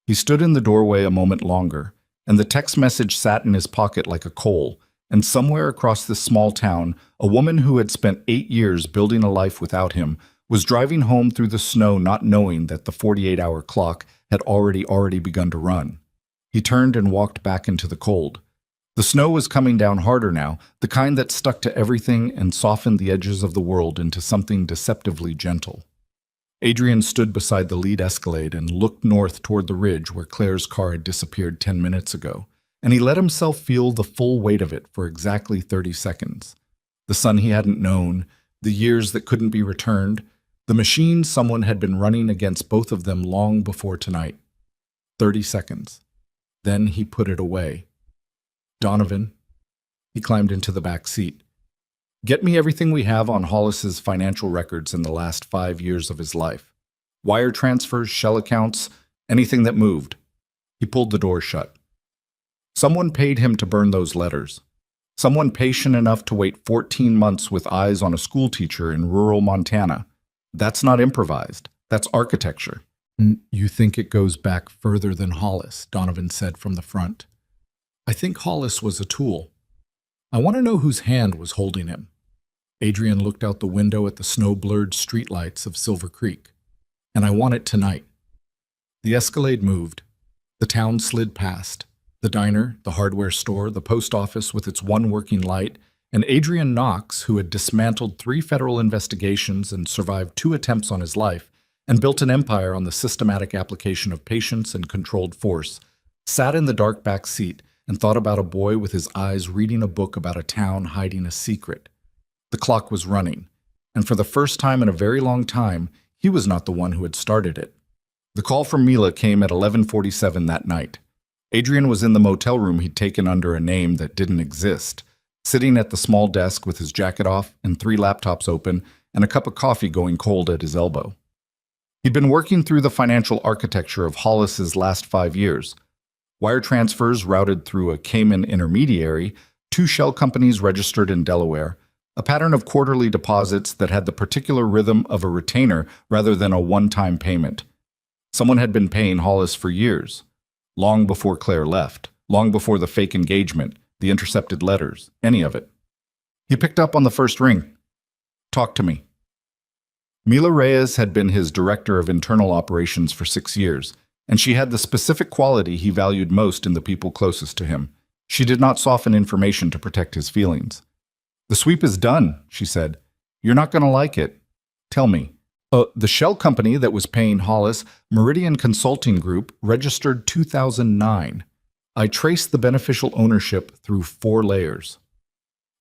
He stood in the doorway a moment longer, and the text message sat in his pocket like a coal, and somewhere across this small town, a woman who had spent 8 years building a life without him was driving home through the snow not knowing that the 48-hour clock had already begun to run. He turned and walked back into the cold. The snow was coming down harder now, the kind that stuck to everything and softened the edges of the world into something deceptively gentle. Adrian stood beside the lead Escalade and looked north toward the ridge where Claire's car had disappeared 10 minutes ago, and he let himself feel the full weight of it for exactly 30 seconds. The son he hadn't known, the years that couldn't be returned, the machine someone had been running against both of them long before tonight. 30 seconds. Then he put it away. Donovan. He climbed into the back seat. Get me everything we have on Hollis's financial records in the last 5 years of his life. Wire transfers, shell accounts, anything that moved. He pulled the door shut. Someone paid him to burn those letters. Someone patient enough to wait 14 months with eyes on a schoolteacher in rural Montana. That's not improvised. That's architecture. You think it goes back further than Hollis, Donovan said from the front. I think Hollis was a tool. I want to know whose hand was holding him. Adrian looked out the window at the snow-blurred streetlights of Silver Creek. And I want it tonight. The Escalade moved. The town slid past. The diner, the hardware store, the post office with its one working light, and Adrian Knox, who had dismantled 3 federal investigations and survived 2 attempts on his life, and built an empire on the systematic application of patience and controlled force, sat in the dark back seat and thought about a boy with his eyes reading a book about a town hiding a secret. The clock was running, and for the first time in a very long time, he was not the one who had started it. The call from Mila came at 11:47 that night. Adrian was in the motel room he'd taken under a name that didn't exist, sitting at the small desk with his jacket off and 3 laptops open and a cup of coffee going cold at his elbow. He'd been working through the financial architecture of Hollis's last 5 years. Wire transfers routed through a Cayman intermediary, 2 shell companies registered in Delaware, a pattern of quarterly deposits that had the particular rhythm of a retainer rather than a one-time payment. Someone had been paying Hollis for years, long before Claire left, long before the fake engagement, the intercepted letters, any of it. He picked up on the first ring. Talk to me. Mila Reyes had been his director of internal operations for 6 years, and she had the specific quality he valued most in the people closest to him. She did not soften information to protect his feelings. The sweep is done, she said. You're not going to like it. Tell me. The shell company that was paying Hollis, Meridian Consulting Group, registered 2009. I traced the beneficial ownership through 4 layers.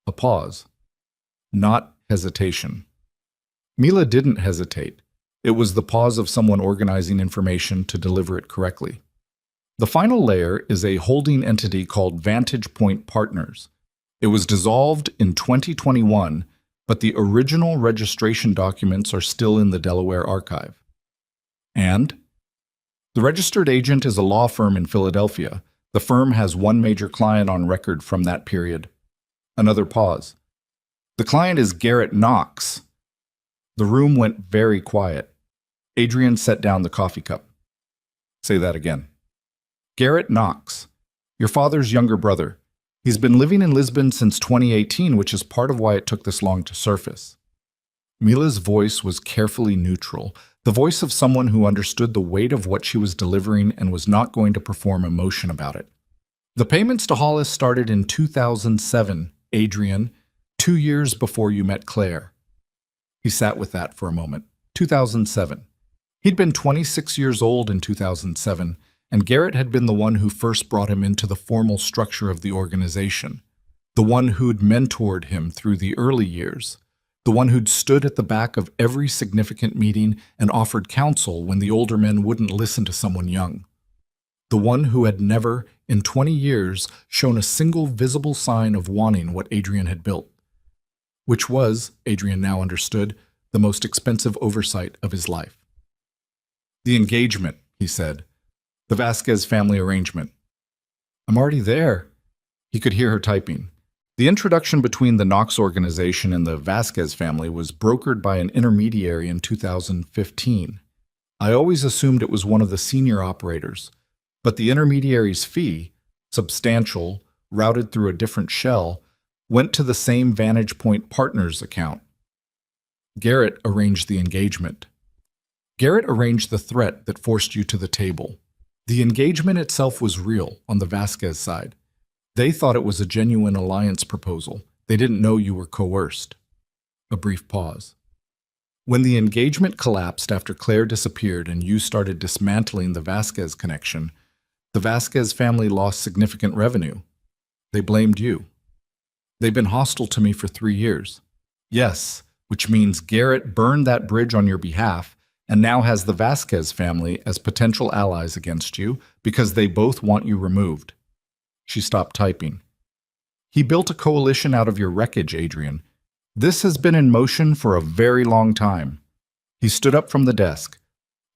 A pause. Not hesitation. Mila didn't hesitate. It was the pause of someone organizing information to deliver it correctly. The final layer is a holding entity called Vantage Point Partners. It was dissolved in 2021, but the original registration documents are still in the Delaware archive. And? The registered agent is a law firm in Philadelphia. The firm has 1 major client on record from that period. Another pause. The client is Garrett Knox. The room went very quiet. Adrian set down the coffee cup. Say that again. Garrett Knox, your father's younger brother. He's been living in Lisbon since 2018, which is part of why it took this long to surface. Mila's voice was carefully neutral, the voice of someone who understood the weight of what she was delivering and was not going to perform emotion about it. The payments to Hollis started in 2007, Adrian, 2 years before you met Claire. He sat with that for a moment. 2007. He'd been 26 years old in 2007, and Garrett had been the one who first brought him into the formal structure of the organization, the one who'd mentored him through the early years, The one who'd stood at the back of every significant meeting and offered counsel when the older men wouldn't listen to someone young. The one who had never, in 20 years, shown a single visible sign of wanting what Adrian had built, which was, Adrian now understood, the most expensive oversight of his life. The engagement, he said. The Vasquez family arrangement. I'm already there. He could hear her typing. The introduction between the Knox organization and the Vasquez family was brokered by an intermediary in 2015. I always assumed it was one of the senior operators, but the intermediary's fee, substantial, routed through a different shell, went to the same Vantage Point Partners account. Garrett arranged the engagement. Garrett arranged the threat that forced you to the table. The engagement itself was real on the Vasquez side. They thought it was a genuine alliance proposal. They didn't know you were coerced. A brief pause. When the engagement collapsed after Claire disappeared and you started dismantling the Vasquez connection, the Vasquez family lost significant revenue. They blamed you. They've been hostile to me for 3 years. Yes, which means Garrett burned that bridge on your behalf and now has the Vasquez family as potential allies against you because they both want you removed. She stopped typing. He built a coalition out of your wreckage, Adrian. This has been in motion for a very long time. He stood up from the desk.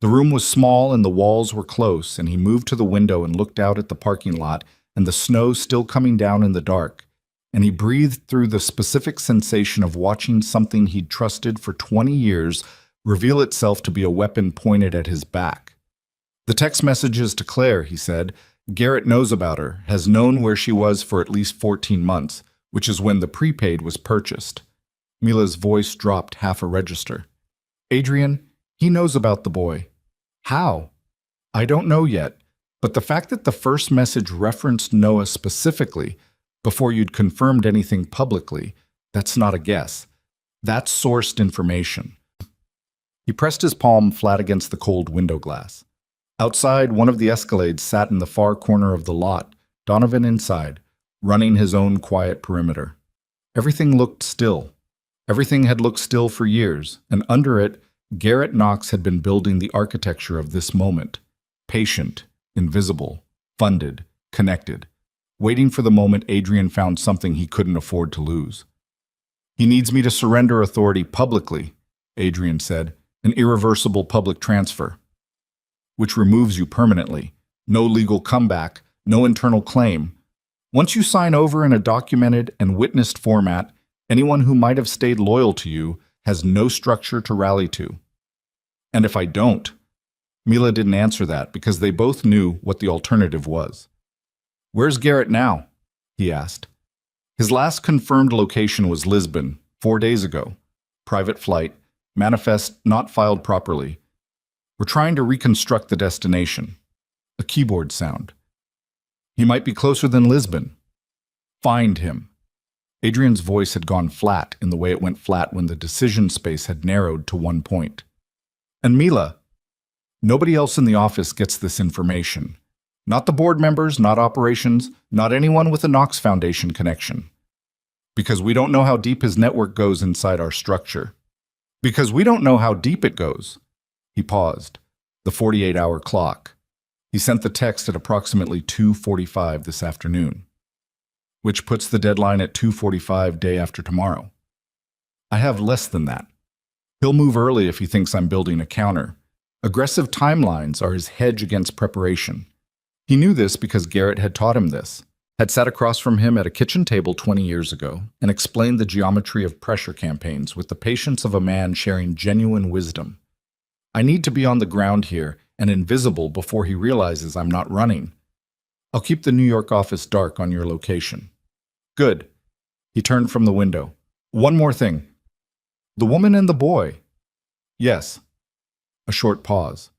The room was small and the walls were close, and he moved to the window and looked out at the parking lot and the snow still coming down in the dark. And he breathed through the specific sensation of watching something he'd trusted for 20 years reveal itself to be a weapon pointed at his back. The text messages to Claire, he said. Garrett knows about her, has known where she was for at least 14 months, which is when the prepaid was purchased. Mila's voice dropped half a register. Adrian, he knows about the boy. How? I don't know yet, but the fact that the first message referenced Noah specifically, before you'd confirmed anything publicly, that's not a guess. That's sourced information. He pressed his palm flat against the cold window glass. Outside, one of the Escalades sat in the far corner of the lot, Donovan inside, running his own quiet perimeter. Everything looked still. Everything had looked still for years, and under it, Garrett Knox had been building the architecture of this moment. Patient, invisible, funded, connected, waiting for the moment Adrian found something he couldn't afford to lose. He needs me to surrender authority publicly, Adrian said, an irreversible public transfer, which removes you permanently. No legal comeback, no internal claim. Once you sign over in a documented and witnessed format, anyone who might have stayed loyal to you has no structure to rally to. And if I don't? Mila didn't answer that because they both knew what the alternative was. Where's Garrett now? He asked. His last confirmed location was Lisbon, 4 days ago. Private flight, manifest not filed properly. We're trying to reconstruct the destination. A keyboard sound. He might be closer than Lisbon. Find him. Adrian's voice had gone flat in the way it went flat when the decision space had narrowed to one point. And Mila, nobody else in the office gets this information. Not the board members, not operations, not anyone with a Knox Foundation connection. Because we don't know how deep his network goes inside our structure. Because we don't know how deep it goes. He paused. The 48-hour clock. He sent the text at approximately 2:45 this afternoon, which puts the deadline at 2:45 day after tomorrow. I have less than that. He'll move early if he thinks I'm building a counter. Aggressive timelines are his hedge against preparation. He knew this because Garrett had taught him this, had sat across from him at a kitchen table 20 years ago and explained the geometry of pressure campaigns with the patience of a man sharing genuine wisdom. I need to be on the ground here and invisible before he realizes I'm not running. I'll keep the New York office dark on your location. Good. He turned from the window. One more thing. The woman and the boy. Yes. A short pause.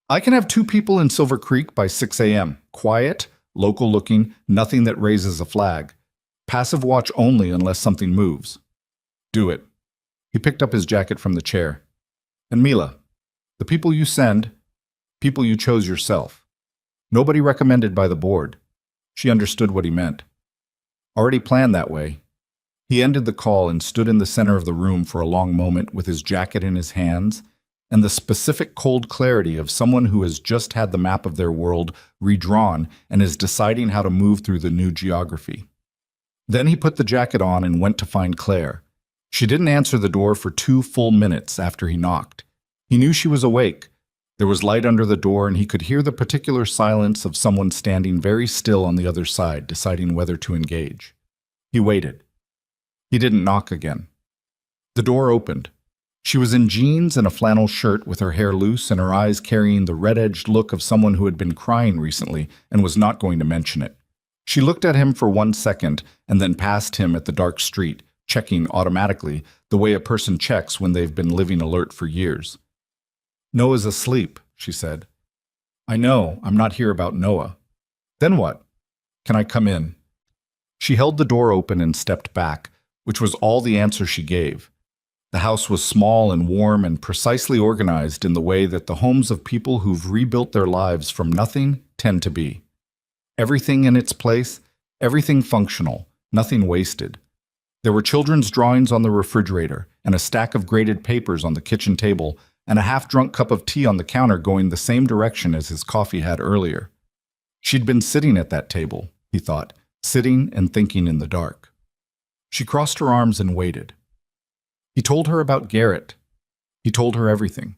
I can have 2 people in Silver Creek by 6 a.m. Quiet, local-looking, nothing that raises a flag. Passive watch only unless something moves. Do it. He picked up his jacket from the chair. And Mila, the people you send, people you chose yourself. Nobody recommended by the board. She understood what he meant. Already planned that way. He ended the call and stood in the center of the room for a long moment with his jacket in his hands and the specific cold clarity of someone who has just had the map of their world redrawn and is deciding how to move through the new geography. Then he put the jacket on and went to find Claire. She didn't answer the door for 2 full minutes after he knocked. He knew she was awake. There was light under the door, and he could hear the particular silence of someone standing very still on the other side, deciding whether to engage. He waited. He didn't knock again. The door opened. She was in jeans and a flannel shirt with her hair loose and her eyes carrying the red-edged look of someone who had been crying recently and was not going to mention it. She looked at him for 1 second and then passed him at the dark street, checking automatically the way a person checks when they've been living alert for years. "Noah's asleep," she said. "I know, I'm not here about Noah." "Then what? Can I come in?" She held the door open and stepped back, which was all the answer she gave. The house was small and warm and precisely organized in the way that the homes of people who've rebuilt their lives from nothing tend to be. Everything in its place, everything functional, nothing wasted. There were children's drawings on the refrigerator and a stack of graded papers on the kitchen table and a half-drunk cup of tea on the counter going the same direction as his coffee had earlier. She'd been sitting at that table, he thought, sitting and thinking in the dark. She crossed her arms and waited. He told her about Garrett. He told her everything.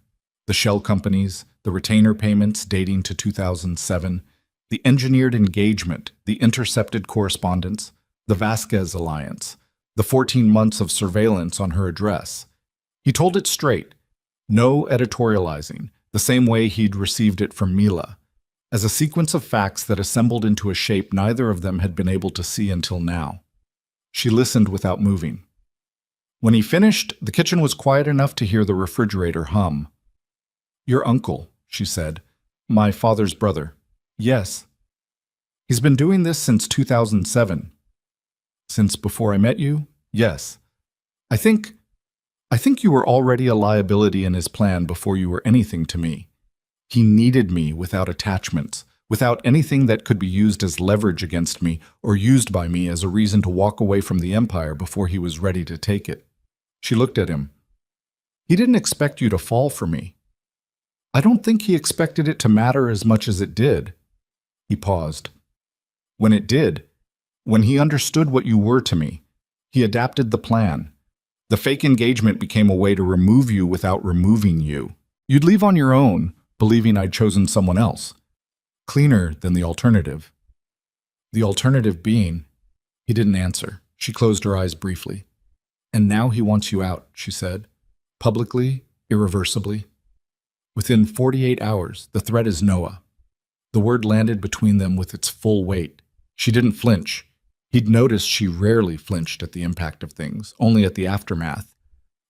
The shell companies, the retainer payments dating to 2007, the engineered engagement, the intercepted correspondence, the Vasquez alliance, the 14 months of surveillance on her address. He told it straight. No editorializing, the same way he'd received it from Mila, as a sequence of facts that assembled into a shape neither of them had been able to see until now. She listened without moving. When he finished, the kitchen was quiet enough to hear the refrigerator hum. "Your uncle," she said. "My father's brother." "Yes." "He's been doing this since 2007. "Since before I met you?" "Yes." I think you were already a liability in his plan before you were anything to me. He needed me without attachments, without anything that could be used as leverage against me or used by me as a reason to walk away from the empire before he was ready to take it." She looked at him. "He didn't expect you to fall for me." "I don't think he expected it to matter as much as it did." He paused. "When it did, when he understood what you were to me, he adapted the plan. The fake engagement became a way to remove you without removing you. You'd leave on your own, believing I'd chosen someone else. Cleaner than the alternative." "The alternative being?" He didn't answer. She closed her eyes briefly. "And now he wants you out," she said. "Publicly, irreversibly. Within 48 hours, the threat is Noah." The word landed between them with its full weight. She didn't flinch. He'd noticed she rarely flinched at the impact of things, only at the aftermath.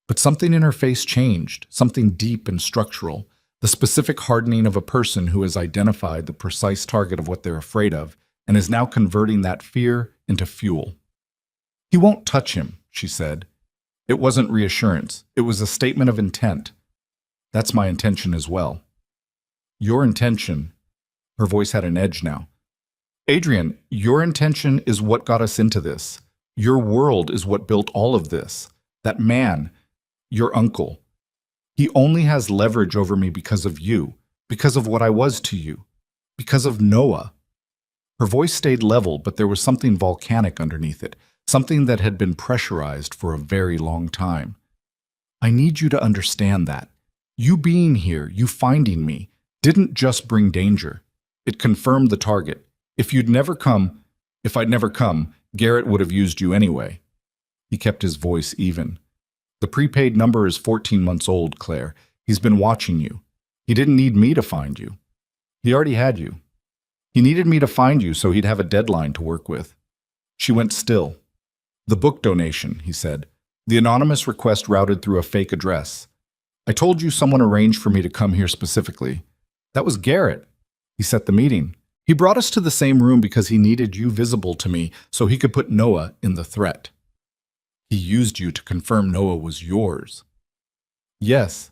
But something in her face changed, something deep and structural, the specific hardening of a person who has identified the precise target of what they're afraid of and is now converting that fear into fuel. "He won't touch him," she said. It wasn't reassurance. It was a statement of intent. "That's my intention as well." "Your intention," her voice had an edge now. "Adrian, your intention is what got us into this. Your world is what built all of this. That man, your uncle, he only has leverage over me because of you, because of what I was to you, because of Noah." Her voice stayed level, but there was something volcanic underneath it, something that had been pressurized for a very long time. "I need you to understand that. You being here, you finding me, didn't just bring danger. It confirmed the target. If I'd never come, Garrett would have used you anyway." He kept his voice even. "The prepaid number is 14 months old, Claire. He's been watching you. He didn't need me to find you. He already had you. He needed me to find you so he'd have a deadline to work with." She went still. "The book donation," he said. "The anonymous request routed through a fake address. I told you someone arranged for me to come here specifically. That was Garrett. He set the meeting. He brought us to the same room because he needed you visible to me so he could put Noah in the threat. He used you to confirm Noah was yours." "Yes."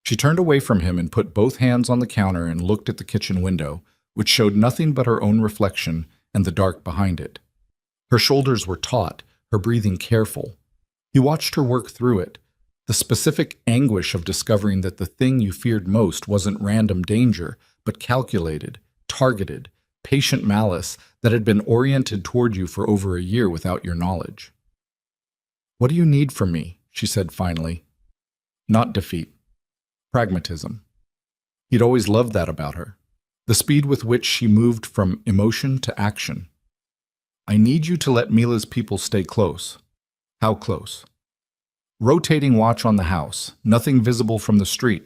She turned away from him and put both hands on the counter and looked at the kitchen window, which showed nothing but her own reflection and the dark behind it. Her shoulders were taut, her breathing careful. He watched her work through it, the specific anguish of discovering that the thing you feared most wasn't random danger, but calculated, targeted, patient malice that had been oriented toward you for over a year without your knowledge. "What do you need from me?" she said finally. Not defeat. Pragmatism. He'd always loved that about her, the speed with which she moved from emotion to action. "I need you to let Mila's people stay close." "How close?" "Rotating watch on the house, nothing visible from the street."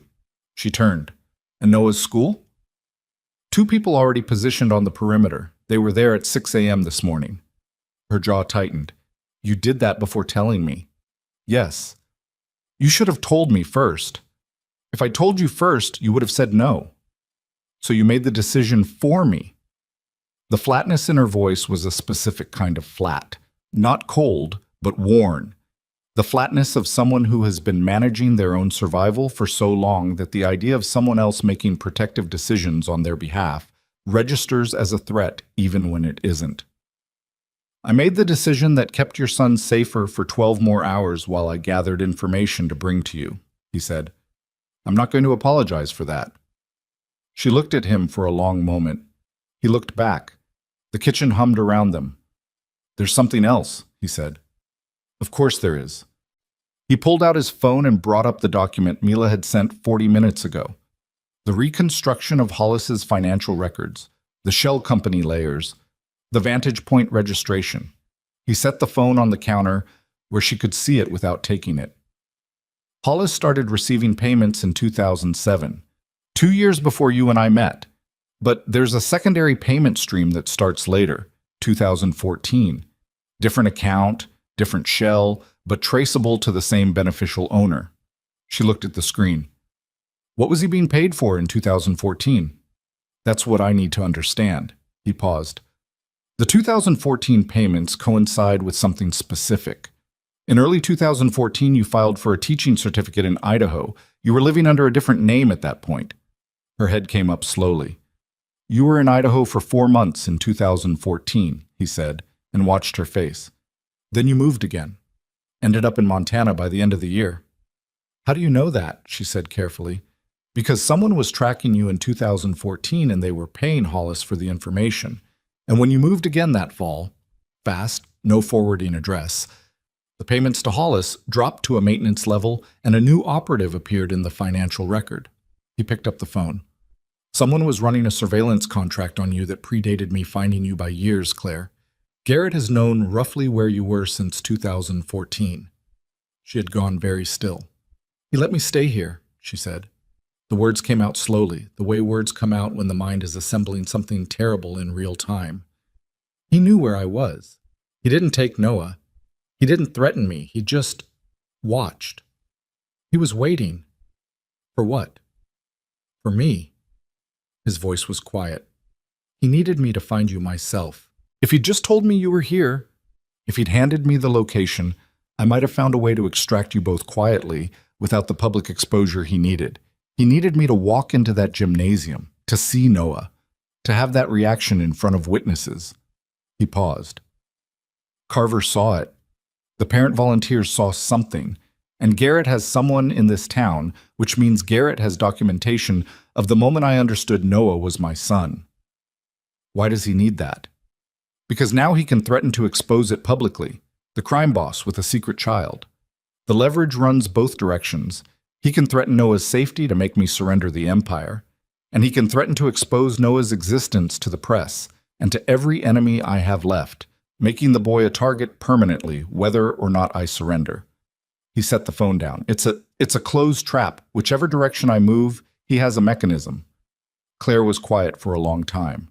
She turned. "And Noah's school?" "Two people already positioned on the perimeter. They were there at 6 a.m. this morning." Her jaw tightened. "You did that before telling me." "Yes." "You should have told me first." "If I told you first, you would have said no." "So you made the decision for me." The flatness in her voice was a specific kind of flat, not cold, but worn. The flatness of someone who has been managing their own survival for so long that the idea of someone else making protective decisions on their behalf registers as a threat even when it isn't. "I made the decision that kept your son safer for 12 more hours while I gathered information to bring to you," he said. "I'm not going to apologize for that." She looked at him for a long moment. He looked back. The kitchen hummed around them. "There's something else," he said. "Of course there is." He pulled out his phone and brought up the document Mila had sent 40 minutes ago. The reconstruction of Hollis's financial records, the shell company layers, the Vantage Point registration. He set the phone on the counter where she could see it without taking it. "Hollis started receiving payments in 2007, 2 years before you and I met. But there's a secondary payment stream that starts later, 2014. Different account, different shell, but traceable to the same beneficial owner." She looked at the screen. "What was he being paid for in 2014? "That's what I need to understand." He paused. "The 2014 payments coincide with something specific. In early 2014, you filed for a teaching certificate in Idaho. You were living under a different name at that point." Her head came up slowly. "You were in Idaho for 4 months in 2014, he said, and watched her face. "Then you moved again. Ended up in Montana by the end of the year." "How do you know that?" she said carefully. "Because someone was tracking you in 2014 and they were paying Hollis for the information. And when you moved again that fall, fast, no forwarding address, the payments to Hollis dropped to a maintenance level and a new operative appeared in the financial record." He picked up the phone. "Someone was running a surveillance contract on you that predated me finding you by years, Claire. Garrett has known roughly where you were since 2014. She had gone very still. "He let me stay here," she said. The words came out slowly, the way words come out when the mind is assembling something terrible in real time. "He knew where I was. He didn't take Noah. He didn't threaten me. He just watched. He was waiting. For what? For me." His voice was quiet. "He needed me to find you myself. If he'd just told me you were here, if he'd handed me the location, I might have found a way to extract you both quietly without the public exposure he needed. He needed me to walk into that gymnasium, to see Noah, to have that reaction in front of witnesses." He paused. "Carver saw it. The parent volunteers saw something, and Garrett has someone in this town, which means Garrett has documentation of the moment I understood Noah was my son." "Why does he need that?" "Because now he can threaten to expose it publicly, the crime boss with a secret child. The leverage runs both directions. He can threaten Noah's safety to make me surrender the empire, and he can threaten to expose Noah's existence to the press and to every enemy I have left, making the boy a target permanently, whether or not I surrender." He set the phone down. It's a closed trap. Whichever direction I move, he has a mechanism." Claire was quiet for a long time.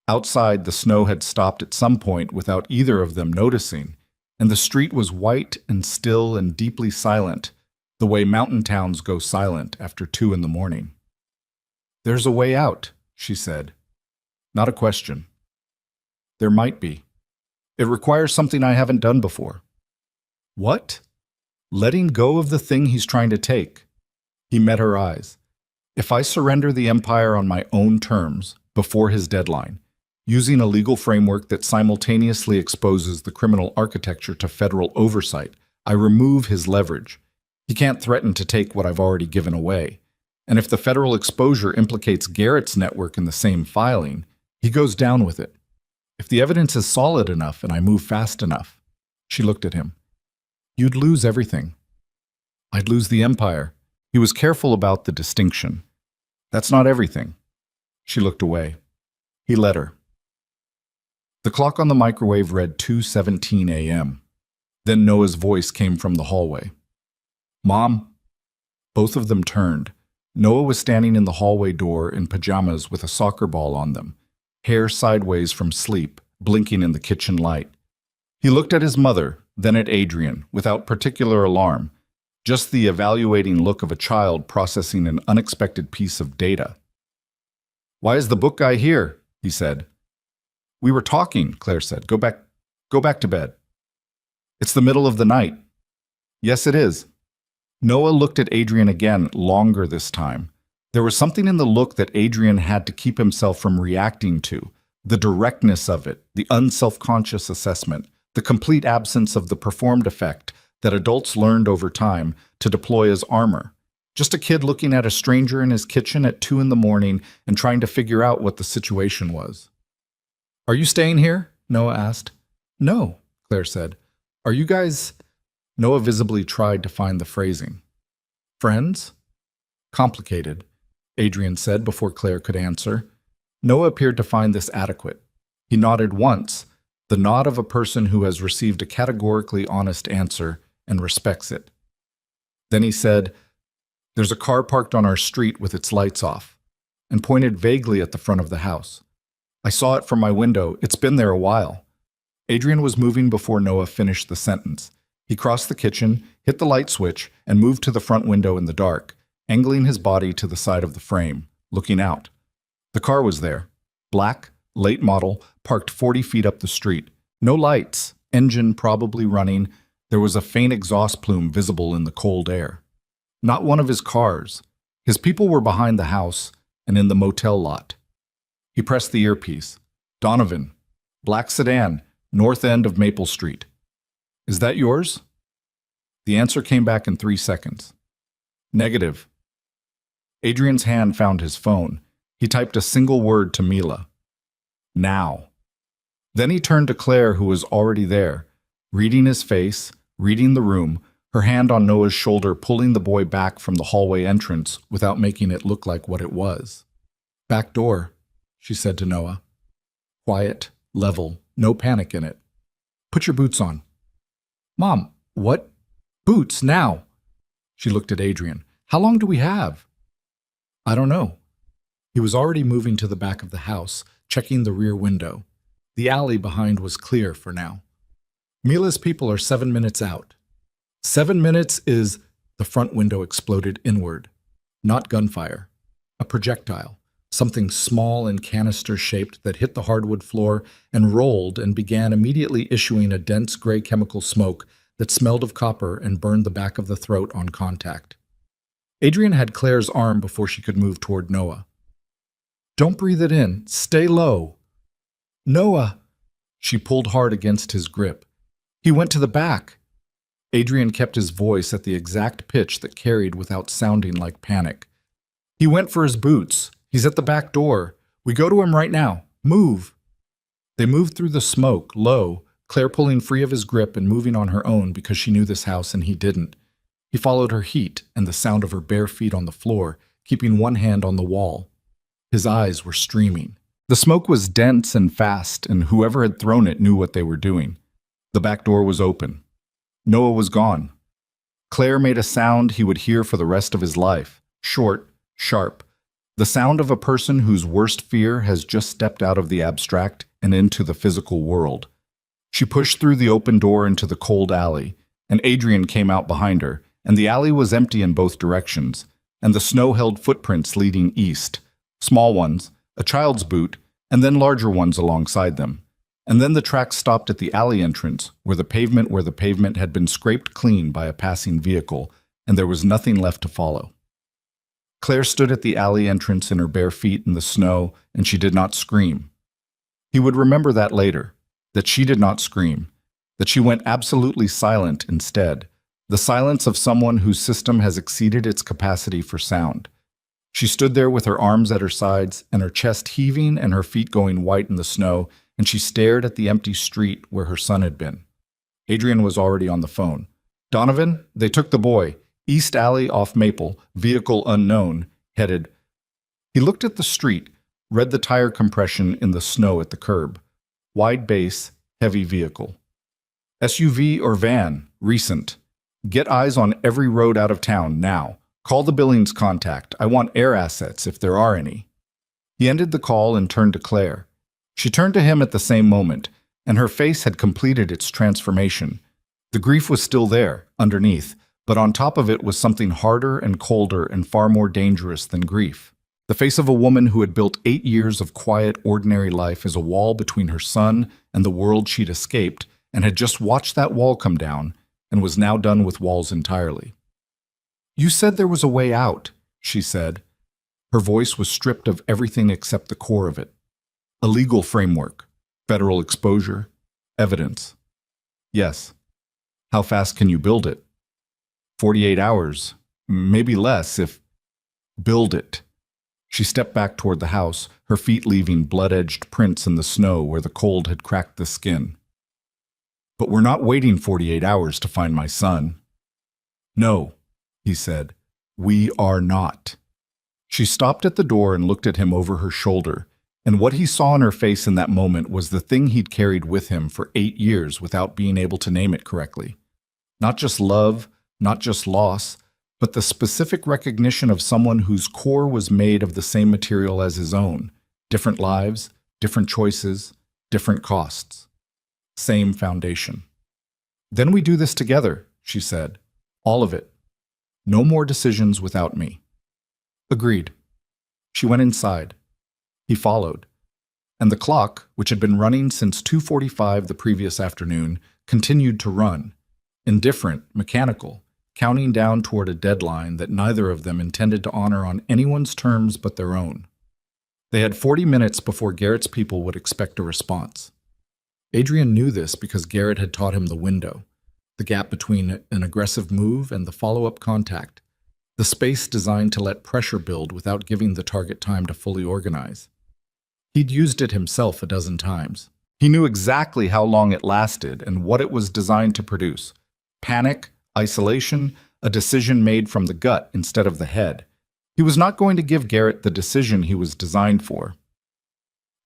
Outside, the snow had stopped at some point without either of them noticing, and the street was white and still and deeply silent, the way mountain towns go silent after 2 in the morning. "There's a way out," she said. Not a question. "There might be. It requires something I haven't done before." "What?" "Letting go of the thing he's trying to take." He met her eyes. "If I surrender the empire on my own terms, before his deadline, Using a legal framework that simultaneously exposes the criminal architecture to federal oversight, I remove his leverage. He can't threaten to take what I've already given away. And if the federal exposure implicates Garrett's network in the same filing, he goes down with it. If the evidence is solid enough and I move fast enough, she looked at him. You'd lose everything. I'd lose the empire. He was careful about the distinction. That's not everything. She looked away. He let her. The clock on the microwave read 2:17 a.m. Then Noah's voice came from the hallway. Mom? Both of them turned. Noah was standing in the hallway door in pajamas with a soccer ball on them, hair sideways from sleep, blinking in the kitchen light. He looked at his mother, then at Adrian, without particular alarm, just the evaluating look of a child processing an unexpected piece of data. Why is the book guy here? He said. We were talking, Claire said. Go back to bed. It's the middle of the night. Yes, it is. Noah looked at Adrian again, longer this time. There was something in the look that Adrian had to keep himself from reacting to, the directness of it, the unself-conscious assessment, the complete absence of the performed effect that adults learned over time to deploy as armor. Just a kid looking at a stranger in his kitchen at 2 a.m. and trying to figure out what the situation was. Are you staying here? Noah asked. No, Claire said. Are you guys... Noah visibly tried to find the phrasing. Friends? Complicated, Adrian said before Claire could answer. Noah appeared to find this adequate. He nodded once, the nod of a person who has received a categorically honest answer and respects it. Then he said, There's a car parked on our street with its lights off, and pointed vaguely at the front of the house. I saw it from my window. It's been there a while. Adrian was moving before Noah finished the sentence. He crossed the kitchen, hit the light switch, and moved to the front window in the dark, angling his body to the side of the frame, looking out. The car was there. Black, late model, parked 40 feet up the street. No lights, engine probably running. There was a faint exhaust plume visible in the cold air. Not one of his cars. His people were behind the house and in the motel lot. He pressed the earpiece. Donovan. Black sedan, north end of Maple Street. Is that yours? The answer came back in 3 seconds. Negative. Adrian's hand found his phone. He typed a single word to Mila. Now. Then he turned to Claire, who was already there, reading his face, reading the room, her hand on Noah's shoulder pulling the boy back from the hallway entrance without making it look like what it was. Back door, she said to Noah. Quiet, level, no panic in it. Put your boots on. Mom, what? Boots, now. She looked at Adrian. How long do we have? I don't know. He was already moving to the back of the house, checking the rear window. The alley behind was clear for now. Mila's people are 7 minutes out. 7 minutes is... The front window exploded inward. Not gunfire. A projectile. Something small and canister-shaped that hit the hardwood floor and rolled and began immediately issuing a dense gray chemical smoke that smelled of copper and burned the back of the throat on contact. Adrian had Claire's arm before she could move toward Noah. Don't breathe it in. Stay low. Noah! She pulled hard against his grip. He went to the back. Adrian kept his voice at the exact pitch that carried without sounding like panic. He went for his boots. He's at the back door. We go to him right now. Move. They moved through the smoke, low, Claire pulling free of his grip and moving on her own because she knew this house and he didn't. He followed her heat and the sound of her bare feet on the floor, keeping one hand on the wall. His eyes were streaming. The smoke was dense and fast, and whoever had thrown it knew what they were doing. The back door was open. Noah was gone. Claire made a sound he would hear for the rest of his life, short, sharp. The sound of a person whose worst fear has just stepped out of the abstract and into the physical world. She pushed through the open door into the cold alley, and Adrian came out behind her, and the alley was empty in both directions, and the snow held footprints leading east, small ones, a child's boot, and then larger ones alongside them. And then the tracks stopped at the alley entrance, where the pavement had been scraped clean by a passing vehicle, and there was nothing left to follow. Claire stood at the alley entrance in her bare feet in the snow, and she did not scream. He would remember that later, that she did not scream, that she went absolutely silent instead, the silence of someone whose system has exceeded its capacity for sound. She stood there with her arms at her sides and her chest heaving and her feet going white in the snow, and she stared at the empty street where her son had been. Adrian was already on the phone. "Donovan, they took the boy. East Alley off Maple, vehicle unknown, headed." He looked at the street, read the tire compression in the snow at the curb. Wide base, heavy vehicle. "SUV or van, recent. Get eyes on every road out of town now. Call the Billings contact. I want air assets if there are any." He ended the call and turned to Claire. She turned to him at the same moment, and her face had completed its transformation. The grief was still there, underneath, but on top of it was something harder and colder and far more dangerous than grief. The face of a woman who had built 8 years of quiet, ordinary life as a wall between her son and the world she'd escaped, and had just watched that wall come down, and was now done with walls entirely. "You said there was a way out," she said. Her voice was stripped of everything except the core of it. "A legal framework, federal exposure, evidence." "Yes. How fast can you build it?" 48 hours, maybe less if... "Build it." She stepped back toward the house, her feet leaving blood-edged prints in the snow where the cold had cracked the skin. "But we're not waiting 48 hours to find my son." "No," he said. "We are not." She stopped at the door and looked at him over her shoulder, and what he saw in her face in that moment was the thing he'd carried with him for 8 years without being able to name it correctly. Not just love, not just loss, but the specific recognition of someone whose core was made of the same material as his own. Different lives, different choices, different costs. Same foundation. "Then we do this together," she said. "All of it. No more decisions without me." Agreed. She went inside. He followed. And the clock, which had been running since 2:45 the previous afternoon, continued to run. Indifferent, mechanical, counting down toward a deadline that neither of them intended to honor on anyone's terms but their own. They had 40 minutes before Garrett's people would expect a response. Adrian knew this because Garrett had taught him the window, the gap between an aggressive move and the follow-up contact, the space designed to let pressure build without giving the target time to fully organize. He'd used it himself a dozen times. He knew exactly how long it lasted and what it was designed to produce. Panic, isolation, a decision made from the gut instead of the head. He was not going to give Garrett the decision he was designed for.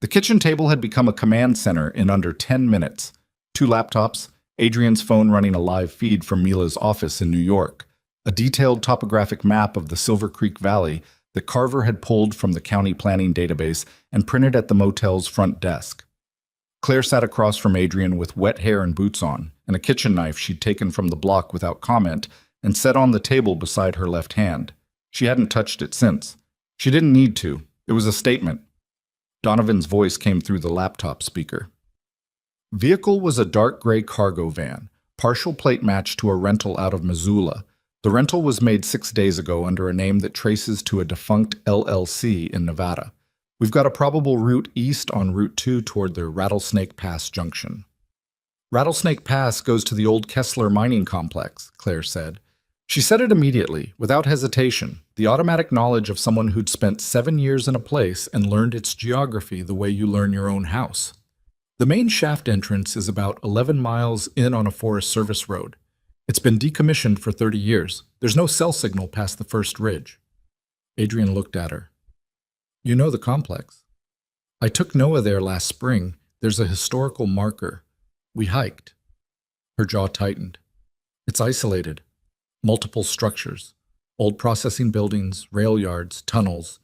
The kitchen table had become a command center in under 10 minutes. 2 laptops, Adrian's phone running a live feed from Mila's office in New York, a detailed topographic map of the Silver Creek Valley that Carver had pulled from the county planning database and printed at the motel's front desk. Claire sat across from Adrian with wet hair and boots on, and a kitchen knife she'd taken from the block without comment and set on the table beside her left hand. She hadn't touched it since. She didn't need to. It was a statement. Donovan's voice came through the laptop speaker. Vehicle was a dark gray cargo van, partial plate match to a rental out of Missoula. The rental was made 6 days ago under a name that traces to a defunct LLC in Nevada. We've got a probable route east on Route 2 toward the Rattlesnake Pass junction. Rattlesnake Pass goes to the old Kessler mining complex, Claire said. She said it immediately, without hesitation, the automatic knowledge of someone who'd spent 7 years in a place and learned its geography the way you learn your own house. The main shaft entrance is about 11 miles in on a Forest Service road. It's been decommissioned for 30 years. There's no cell signal past the first ridge. Adrian looked at her. You know the complex. I took Noah there last spring. There's a historical marker. We hiked. Her jaw tightened. It's isolated. Multiple structures. Old processing buildings, rail yards, tunnels.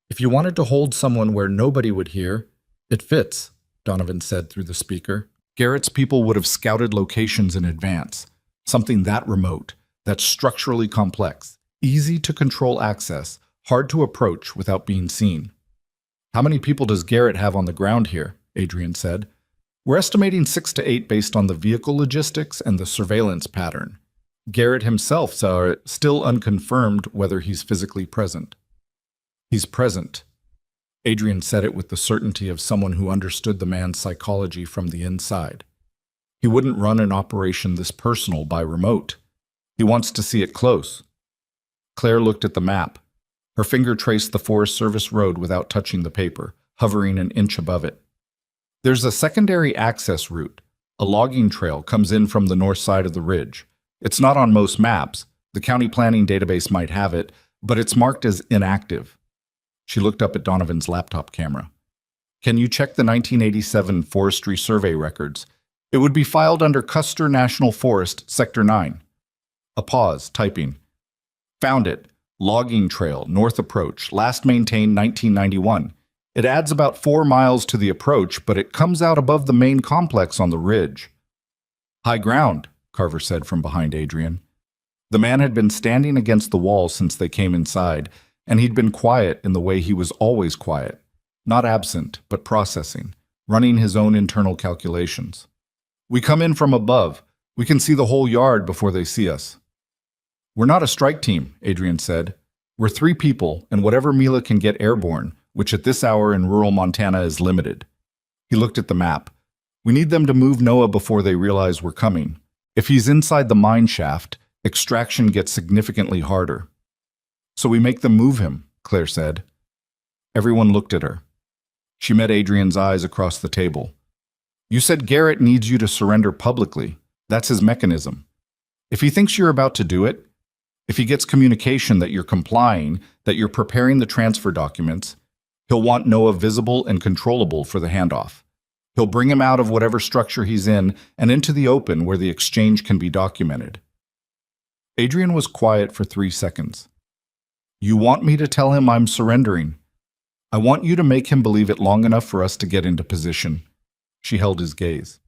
If you wanted to hold someone where nobody would hear, it fits, Donovan said through the speaker. Garrett's people would have scouted locations in advance. Something that remote, that's structurally complex, easy to control access, hard to approach without being seen. How many people does Garrett have on the ground here? Adrian said. We're estimating 6 to 8 based on the vehicle logistics and the surveillance pattern. Garrett himself saw it, still unconfirmed whether he's physically present. He's present. Adrian said it with the certainty of someone who understood the man's psychology from the inside. He wouldn't run an operation this personal by remote. He wants to see it close. Claire looked at the map. Her finger traced the Forest Service road without touching the paper, hovering an inch above it. There's a secondary access route. A logging trail comes in from the north side of the ridge. It's not on most maps. The county planning database might have it, but it's marked as inactive. She looked up at Donovan's laptop camera. Can you check the 1987 forestry survey records? It would be filed under Custer National Forest, Sector 9. A pause, typing. Found it. Logging trail, north approach, last maintained 1991. It adds about 4 miles to the approach, but it comes out above the main complex on the ridge. High ground, Carver said from behind Adrian. The man had been standing against the wall since they came inside, and he'd been quiet in the way he was always quiet. Not absent, but processing, running his own internal calculations. We come in from above. We can see the whole yard before they see us. We're not a strike team, Adrian said. We're 3 people, and whatever Mila can get airborne, which at this hour in rural Montana is limited. He looked at the map. We need them to move Noah before they realize we're coming. If he's inside the mine shaft, extraction gets significantly harder. So we make them move him, Claire said. Everyone looked at her. She met Adrian's eyes across the table. You said Garrett needs you to surrender publicly. That's his mechanism. If he thinks you're about to do it, if he gets communication that you're complying, that you're preparing the transfer documents, he'll want Noah visible and controllable for the handoff. He'll bring him out of whatever structure he's in and into the open where the exchange can be documented. Adrian was quiet for 3 seconds. You want me to tell him I'm surrendering? I want you to make him believe it long enough for us to get into position. She held his gaze.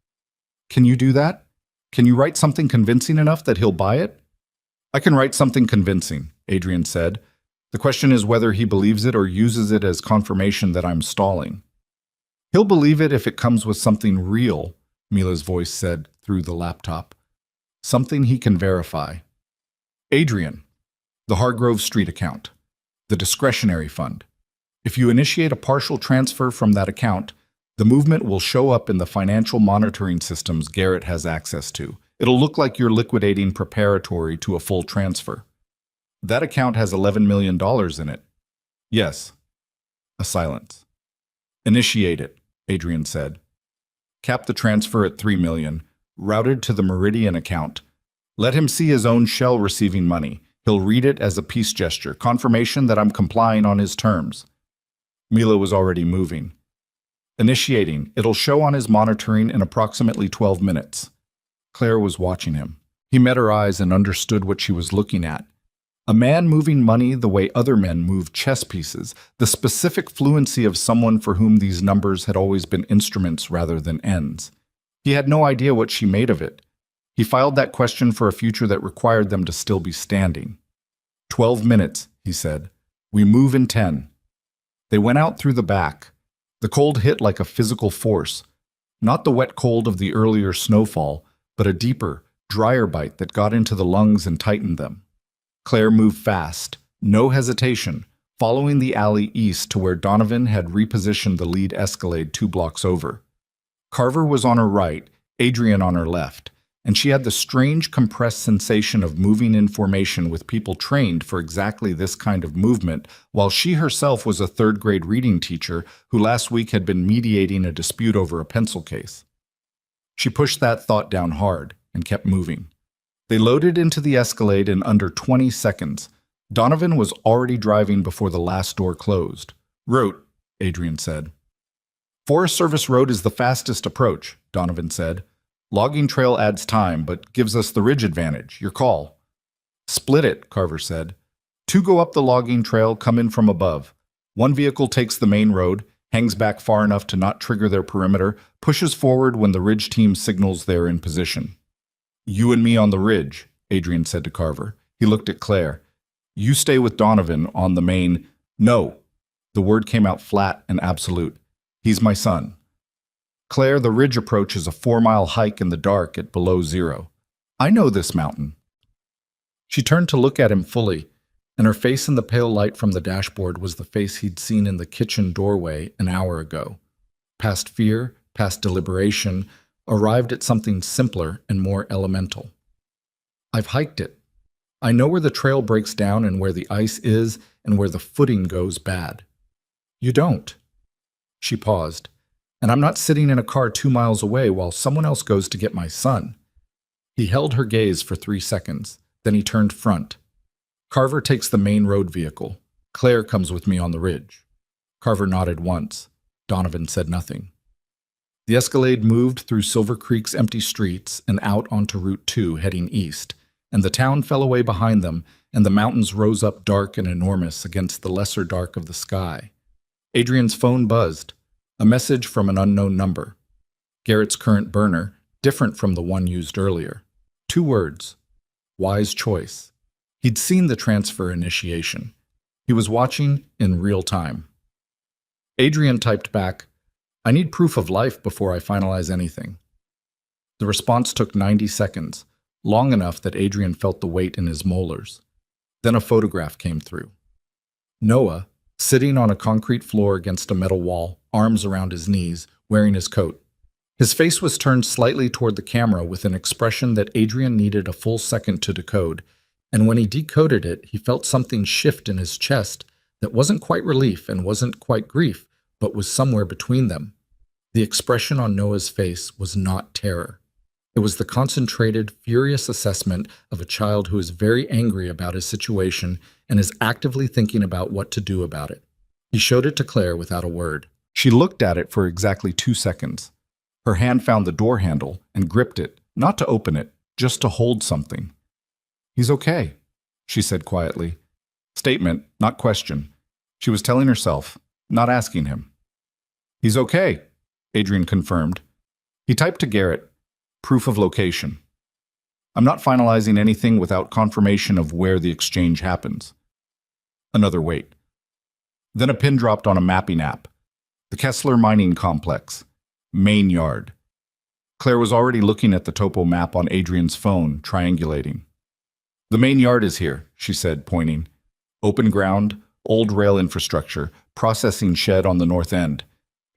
Can you do that? Can you write something convincing enough that he'll buy it? I can write something convincing, Adrian said. The question is whether he believes it or uses it as confirmation that I'm stalling. He'll believe it if it comes with something real, Mila's voice said through the laptop. Something he can verify. Adrian, the Hargrove Street account, the discretionary fund. If you initiate a partial transfer from that account, the movement will show up in the financial monitoring systems Garrett has access to. It'll look like you're liquidating preparatory to a full transfer. That account has $11 million in it. Yes. A silence. Initiate it, Adrian said. Cap the transfer at $3 million, routed to the Meridian account. Let him see his own shell receiving money. He'll read it as a peace gesture, confirmation that I'm complying on his terms. Mila was already moving. Initiating. It'll show on his monitoring in approximately 12 minutes. Claire was watching him. He met her eyes and understood what she was looking at. A man moving money the way other men move chess pieces, the specific fluency of someone for whom these numbers had always been instruments rather than ends. He had no idea what she made of it. He filed that question for a future that required them to still be standing. 12 minutes, he said. We move in 10. They went out through the back. The cold hit like a physical force. Not the wet cold of the earlier snowfall, but a deeper, drier bite that got into the lungs and tightened them. Claire moved fast, no hesitation, following the alley east to where Donovan had repositioned the lead Escalade 2 blocks over. Carver was on her right, Adrian on her left, and she had the strange compressed sensation of moving in formation with people trained for exactly this kind of movement, while she herself was a third-grade reading teacher who last week had been mediating a dispute over a pencil case. She pushed that thought down hard and kept moving. They loaded into the Escalade in under 20 seconds. Donovan was already driving before the last door closed. Route, Adrian said. Forest Service Road is the fastest approach, Donovan said. Logging trail adds time, but gives us the ridge advantage. Your call. Split it, Carver said. 2 go up the logging trail, come in from above. 1 vehicle takes the main road, hangs back far enough to not trigger their perimeter, pushes forward when the ridge team signals they're in position. You and me on the ridge, Adrian said to Carver. He looked at Claire. You stay with Donovan on the main. No. The word came out flat and absolute. He's my son. Claire, the ridge approach is a 4-mile hike in the dark at below zero. I know this mountain. She turned to look at him fully. and her face in the pale light from the dashboard was the face he'd seen in the kitchen doorway an hour ago. Past fear, past deliberation, arrived at something simpler and more elemental. I've hiked it. I know where the trail breaks down and where the ice is and where the footing goes bad. You don't. She paused. And I'm not sitting in a car 2 miles away while someone else goes to get my son. He held her gaze for 3 seconds. Then he turned front. Carver takes the main road vehicle. Claire comes with me on the ridge. Carver nodded once. Donovan said nothing. The Escalade moved through Silver Creek's empty streets and out onto Route 2 heading east, and the town fell away behind them, and the mountains rose up dark and enormous against the lesser dark of the sky. Adrian's phone buzzed. A message from an unknown number. Garrett's current burner, different from the one used earlier. 2 words. Wise choice. He'd seen the transfer initiation. He was watching in real time. Adrian typed back, I need proof of life before I finalize anything. The response took 90 seconds, long enough that Adrian felt the weight in his molars. Then a photograph came through. Noah, sitting on a concrete floor against a metal wall, arms around his knees, wearing his coat. His face was turned slightly toward the camera with an expression that Adrian needed a full second to decode, and when he decoded it, he felt something shift in his chest that wasn't quite relief and wasn't quite grief, but was somewhere between them. The expression on Noah's face was not terror. It was the concentrated, furious assessment of a child who is very angry about his situation and is actively thinking about what to do about it. He showed it to Claire without a word. She looked at it for exactly 2 seconds. Her hand found the door handle and gripped it, not to open it, just to hold something. He's okay, she said quietly. Statement, not question. She was telling herself, not asking him. He's okay, Adrian confirmed. He typed to Garrett, proof of location. I'm not finalizing anything without confirmation of where the exchange happens. Another wait. Then a pin dropped on a mapping app. The Kessler Mining Complex. Main yard. Claire was already looking at the topo map on Adrian's phone, triangulating. The main yard is here, she said, pointing. Open ground, old rail infrastructure, processing shed on the north end.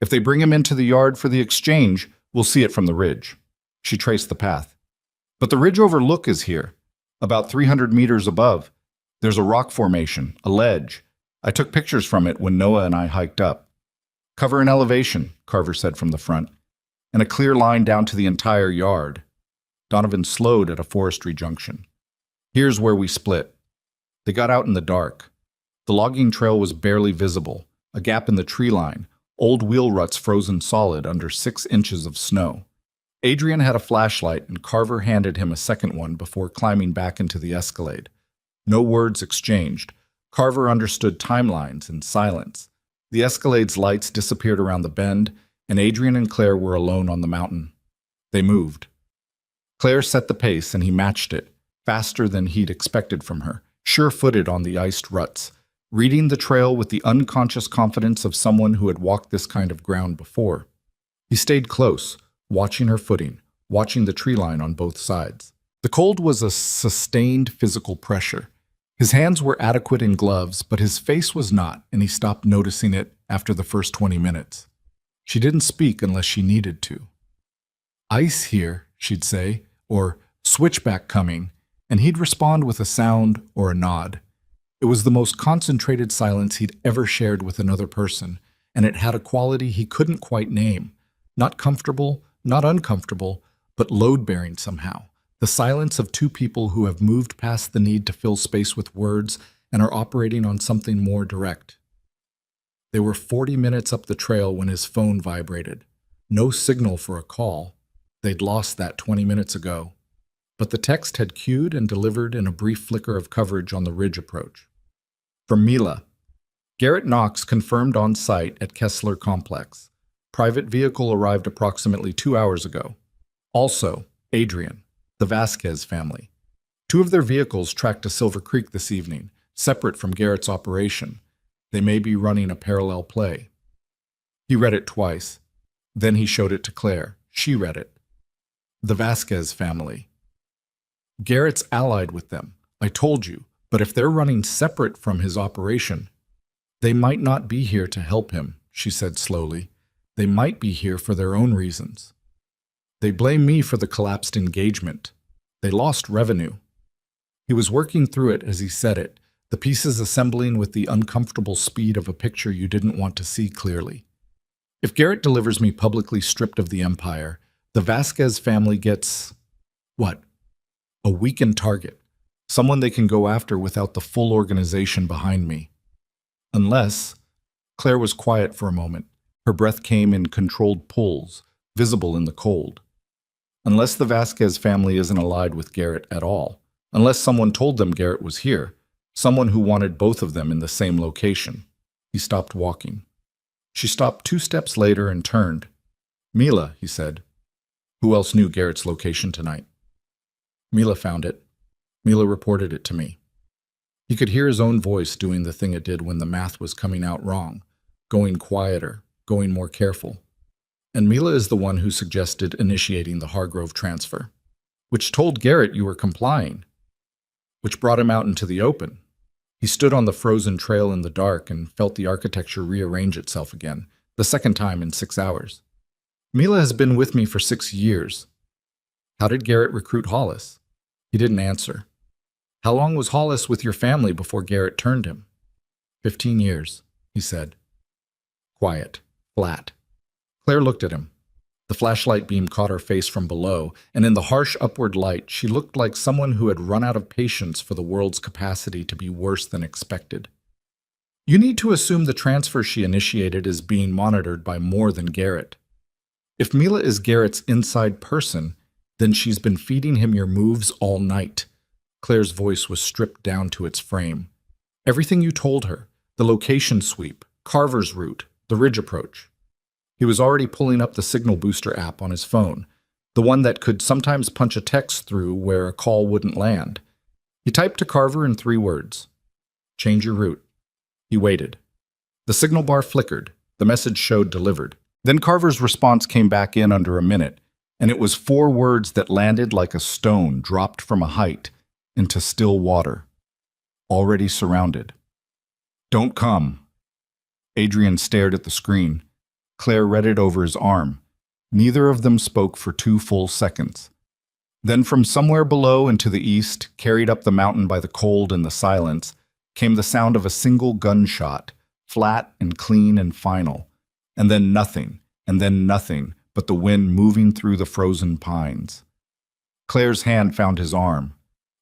If they bring him into the yard for the exchange, we'll see it from the ridge. She traced the path. But the ridge overlook is here, about 300 meters above. There's a rock formation, a ledge. I took pictures from it when Noah and I hiked up. Cover an elevation, Carver said from the front, and a clear line down to the entire yard. Donovan slowed at a forestry junction. Here's where we split. They got out in the dark. The logging trail was barely visible, a gap in the tree line, old wheel ruts frozen solid under 6 inches of snow. Adrian had a flashlight and Carver handed him a second one before climbing back into the Escalade. No words exchanged. Carver understood timelines in silence. The Escalade's lights disappeared around the bend, and Adrian and Claire were alone on the mountain. They moved. Claire set the pace and he matched it, faster than he'd expected from her, sure-footed on the iced ruts, reading the trail with the unconscious confidence of someone who had walked this kind of ground before. He stayed close, watching her footing, watching the tree line on both sides. The cold was a sustained physical pressure. His hands were adequate in gloves, but his face was not, and he stopped noticing it after the first 20 minutes. She didn't speak unless she needed to. Ice here, she'd say, or switchback coming, and he'd respond with a sound or a nod. It was the most concentrated silence he'd ever shared with another person, and it had a quality he couldn't quite name. Not comfortable, not uncomfortable, but load-bearing somehow. The silence of 2 people who have moved past the need to fill space with words and are operating on something more direct. They were 40 minutes up the trail when his phone vibrated. No signal for a call. They'd lost that 20 minutes ago. But the text had queued and delivered in a brief flicker of coverage on the ridge approach. From Mila. Garrett Knox confirmed on site at Kessler Complex. Private vehicle arrived approximately 2 hours ago. Also, Adrian. The Vasquez family. 2 of their vehicles tracked to Silver Creek this evening, separate from Garrett's operation. They may be running a parallel play. He read it twice. Then he showed it to Claire. She read it. The Vasquez family. Garrett's allied with them. I told you, But if they're running separate from his operation, they might not be here to help him, she said slowly. They might be here for their own reasons. They blame me for the collapsed engagement. They lost revenue. He was working through it as he said it, the pieces assembling with the uncomfortable speed of a picture you didn't want to see clearly. If Garrett delivers me publicly stripped of the empire, the Vasquez family gets, what? A weakened target. Someone they can go after without the full organization behind me. Unless, Claire was quiet for a moment. Her breath came in controlled pulls, visible in the cold. Unless the Vasquez family isn't allied with Garrett at all. Unless someone told them Garrett was here. Someone who wanted both of them in the same location. He stopped walking. She stopped 2 steps later and turned. Mila, he said. Who else knew Garrett's location tonight? Mila found it. Mila reported it to me. He could hear his own voice doing the thing it did when the math was coming out wrong, going quieter, going more careful. And Mila is the one who suggested initiating the Hargrove transfer, which told Garrett you were complying, which brought him out into the open. He stood on the frozen trail in the dark and felt the architecture rearrange itself again, the second time in 6 hours. Mila has been with me for 6 years. How did Garrett recruit Hollis? He didn't answer. How long was Hollis with your family before Garrett turned him? 15 years, he said. Quiet, flat. Claire looked at him. The flashlight beam caught her face from below, and in the harsh upward light, she looked like someone who had run out of patience for the world's capacity to be worse than expected. You need to assume the transfer she initiated is being monitored by more than Garrett. If Mila is Garrett's inside person, then she's been feeding him your moves all night. Claire's voice was stripped down to its frame. Everything you told her, the location sweep, Carver's route, the ridge approach. He was already pulling up the Signal Booster app on his phone, the one that could sometimes punch a text through where a call wouldn't land. He typed to Carver in 3 words. Change your route. He waited. The signal bar flickered. The message showed delivered. Then Carver's response came back in under a minute, and it was 4 words that landed like a stone dropped from a height into still water. Already surrounded. Don't come. Adrian stared at the screen. Claire read it over his arm. Neither of them spoke for 2 full seconds. Then from somewhere below and to the east, carried up the mountain by the cold and the silence, came the sound of a single gunshot, flat and clean and final, and then nothing but the wind moving through the frozen pines. Claire's hand found his arm,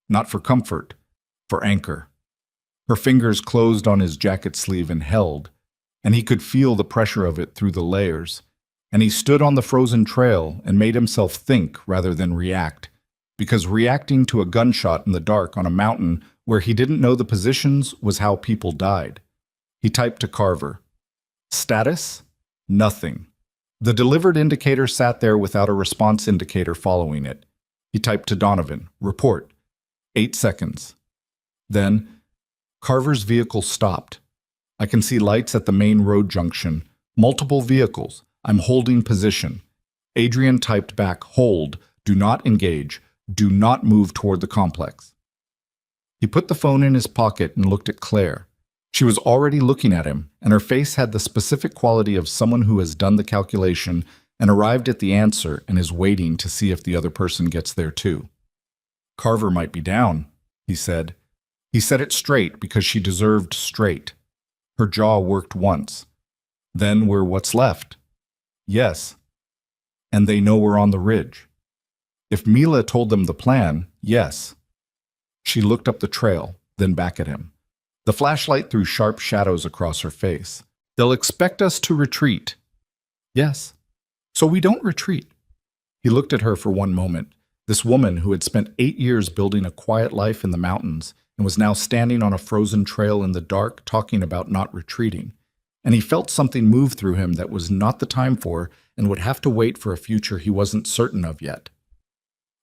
not for comfort, for anchor. Her fingers closed on his jacket sleeve and held, and he could feel the pressure of it through the layers, and he stood on the frozen trail and made himself think rather than react, because reacting to a gunshot in the dark on a mountain where he didn't know the positions was how people died. He typed to Carver. Status? Nothing. The delivered indicator sat there without a response indicator following it. He typed to Donovan. Report. 8 seconds. Then, Carver's vehicle stopped. I can see lights at the main road junction. Multiple vehicles. I'm holding position. Adrian typed back, hold, do not engage, do not move toward the complex. He put the phone in his pocket and looked at Claire. She was already looking at him, and her face had the specific quality of someone who has done the calculation and arrived at the answer and is waiting to see if the other person gets there too. Carver might be down, he said. He said it straight because she deserved straight. Her jaw worked once. Then we're what's left. Yes. And they know we're on the ridge. If Mila told them the plan, yes. She looked up the trail, then back at him. The flashlight threw sharp shadows across her face. They'll expect us to retreat. Yes. So we don't retreat. He looked at her for one moment, this woman who had spent 8 years building a quiet life in the mountains and was now standing on a frozen trail in the dark talking about not retreating. And he felt something move through him that was not the time for and would have to wait for a future he wasn't certain of yet.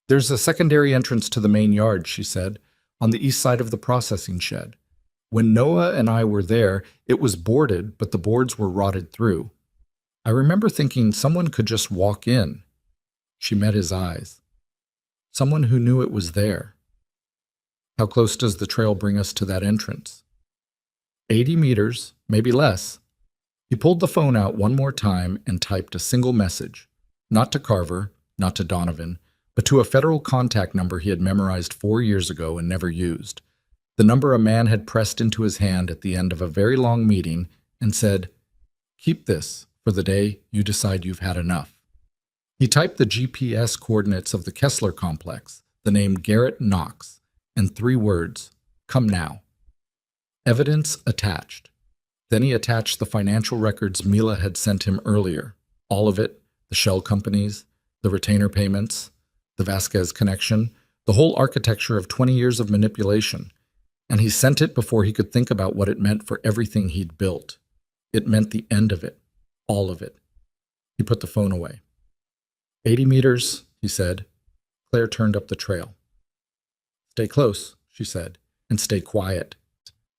There's a secondary entrance to the main yard, she said, on the east side of the processing shed. When Noah and I were there, it was boarded, but the boards were rotted through. I remember thinking someone could just walk in. She met his eyes. Someone who knew it was there. How close does the trail bring us to that entrance? 80 meters, maybe less. He pulled the phone out one more time and typed a single message, not to Carver, not to Donovan, but to a federal contact number he had memorized 4 years ago and never used. The number a man had pressed into his hand at the end of a very long meeting and said, "Keep this for the day you decide you've had enough." He typed the GPS coordinates of the Kessler complex, the name Garrett Knox, and 3 words, "Come now." Evidence attached. Then he attached the financial records Mila had sent him earlier. All of it, the shell companies, the retainer payments, the Vasquez connection, the whole architecture of 20 years of manipulation. And he sent it before he could think about what it meant for everything he'd built. It meant the end of it, all of it. He put the phone away. 80 meters, he said. Claire turned up the trail. "Stay close," she said, "and stay quiet."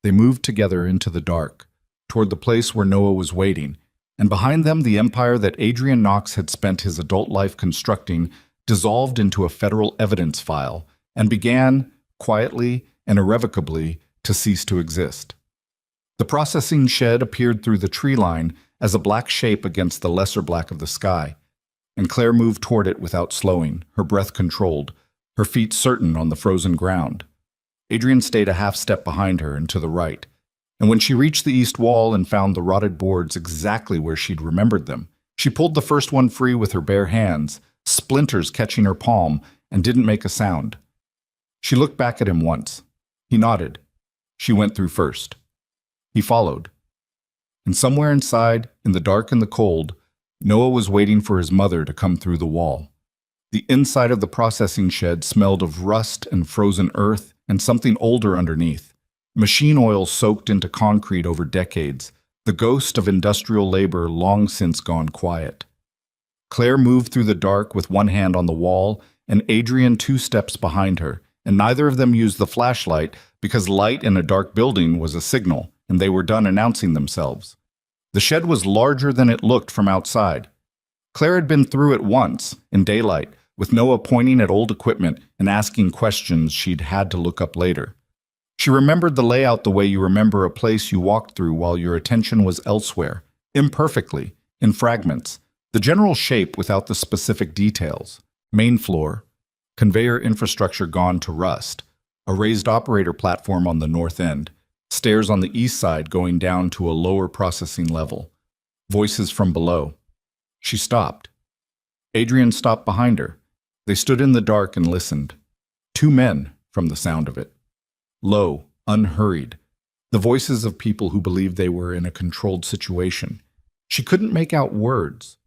They moved together into the dark, toward the place where Noah was waiting, and behind them the empire that Adrian Knox had spent his adult life constructing dissolved into a federal evidence file and began, quietly and irrevocably, to cease to exist. The processing shed appeared through the tree line as a black shape against the lesser black of the sky, and Claire moved toward it without slowing, her breath controlled, her feet certain on the frozen ground. Adrian stayed a half step behind her and to the right, and when she reached the east wall and found the rotted boards exactly where she'd remembered them, she pulled the first one free with her bare hands, splinters catching her palm, and didn't make a sound. She looked back at him once. He nodded. She went through first. He followed. And somewhere inside, in the dark and the cold, Noah was waiting for his mother to come through the wall. The inside of the processing shed smelled of rust and frozen earth and something older underneath. Machine oil soaked into concrete over decades, the ghost of industrial labor long since gone quiet. Claire moved through the dark with one hand on the wall and Adrian 2 steps behind her, and neither of them used the flashlight because light in a dark building was a signal, and they were done announcing themselves. The shed was larger than it looked from outside. Claire had been through it once, in daylight, with Noah pointing at old equipment and asking questions she'd had to look up later. She remembered the layout the way you remember a place you walked through while your attention was elsewhere, imperfectly, in fragments, the general shape without the specific details. Main floor, conveyor infrastructure gone to rust, a raised operator platform on the north end, stairs on the east side going down to a lower processing level, voices from below. She stopped. Adrian stopped behind her. They stood in the dark and listened. 2 men, from the sound of it. Low, unhurried, the voices of people who believed they were in a controlled situation. She couldn't make out words.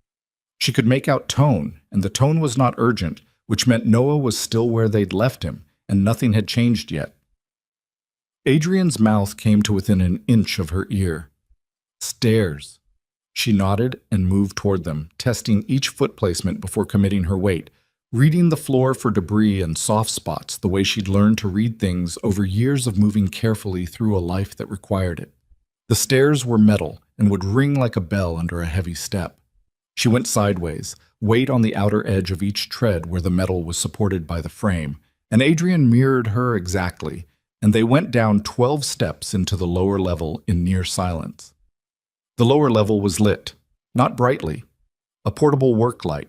She could make out tone, and the tone was not urgent, which meant Noah was still where they'd left him, and nothing had changed yet. Adrian's mouth came to within an inch of her ear. Stairs. She nodded and moved toward them, testing each foot placement before committing her weight, reading the floor for debris and soft spots the way she'd learned to read things over years of moving carefully through a life that required it. The stairs were metal and would ring like a bell under a heavy step. She went sideways, weight on the outer edge of each tread where the metal was supported by the frame, and Adrian mirrored her exactly, and they went down 12 steps into the lower level in near silence. The lower level was lit, not brightly, a portable work light,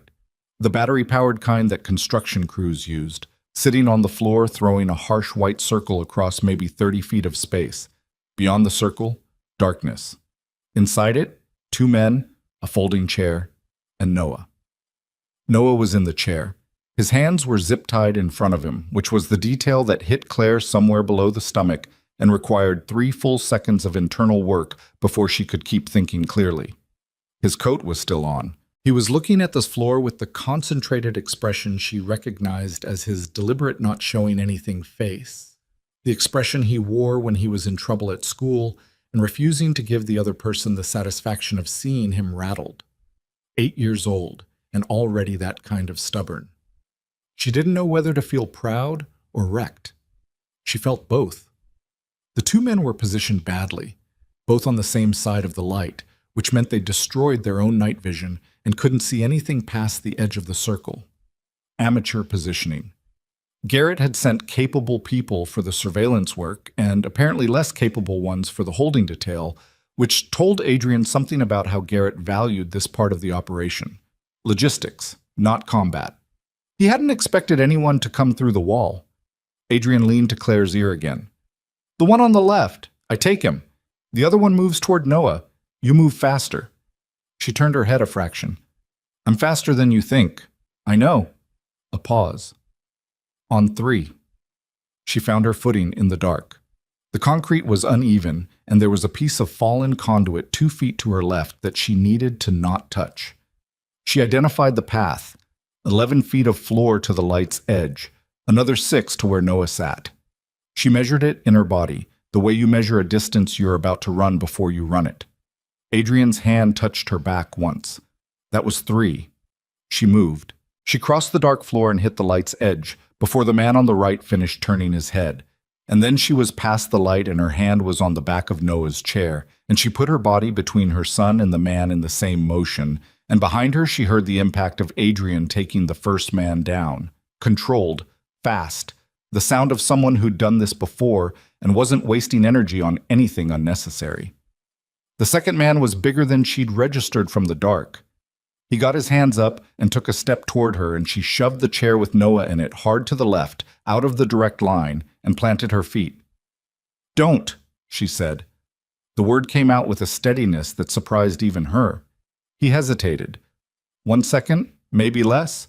the battery-powered kind that construction crews used, sitting on the floor throwing a harsh white circle across maybe 30 feet of space. Beyond the circle, darkness. Inside it, 2 men, a folding chair, and Noah. Noah was in the chair. His hands were zip-tied in front of him, which was the detail that hit Claire somewhere below the stomach and required 3 full seconds of internal work before she could keep thinking clearly. His coat was still on. He was looking at the floor with the concentrated expression she recognized as his deliberate not showing anything face, the expression he wore when he was in trouble at school and refusing to give the other person the satisfaction of seeing him rattled. 8 years old, and already that kind of stubborn. She didn't know whether to feel proud or wrecked. She felt both. The 2 men were positioned badly, both on the same side of the light, which meant they destroyed their own night vision and couldn't see anything past the edge of the circle. Amateur positioning. Garrett had sent capable people for the surveillance work and apparently less capable ones for the holding detail, which told Adrian something about how Garrett valued this part of the operation. Logistics, not combat. He hadn't expected anyone to come through the wall. Adrian leaned to Claire's ear again. The one on the left. I take him. The other one moves toward Noah. You move faster. She turned her head a fraction. I'm faster than you think. I know. A pause. On 3. She found her footing in the dark. The concrete was uneven, and there was a piece of fallen conduit 2 feet to her left that she needed to not touch. She identified the path, 11 feet of floor to the light's edge, another 6 to where Noah sat. She measured it in her body, the way you measure a distance you're about to run before you run it. Adrian's hand touched her back once. That was 3. She moved. She crossed the dark floor and hit the light's edge, before the man on the right finished turning his head. And then she was past the light and her hand was on the back of Noah's chair, and she put her body between her son and the man in the same motion, and behind her she heard the impact of Adrian taking the first man down. Controlled, fast, the sound of someone who'd done this before and wasn't wasting energy on anything unnecessary. The second man was bigger than she'd registered from the dark. He got his hands up and took a step toward her, and she shoved the chair with Noah in it hard to the left, out of the direct line, and planted her feet. Don't, she said. The word came out with a steadiness that surprised even her. He hesitated. 1 second, maybe less.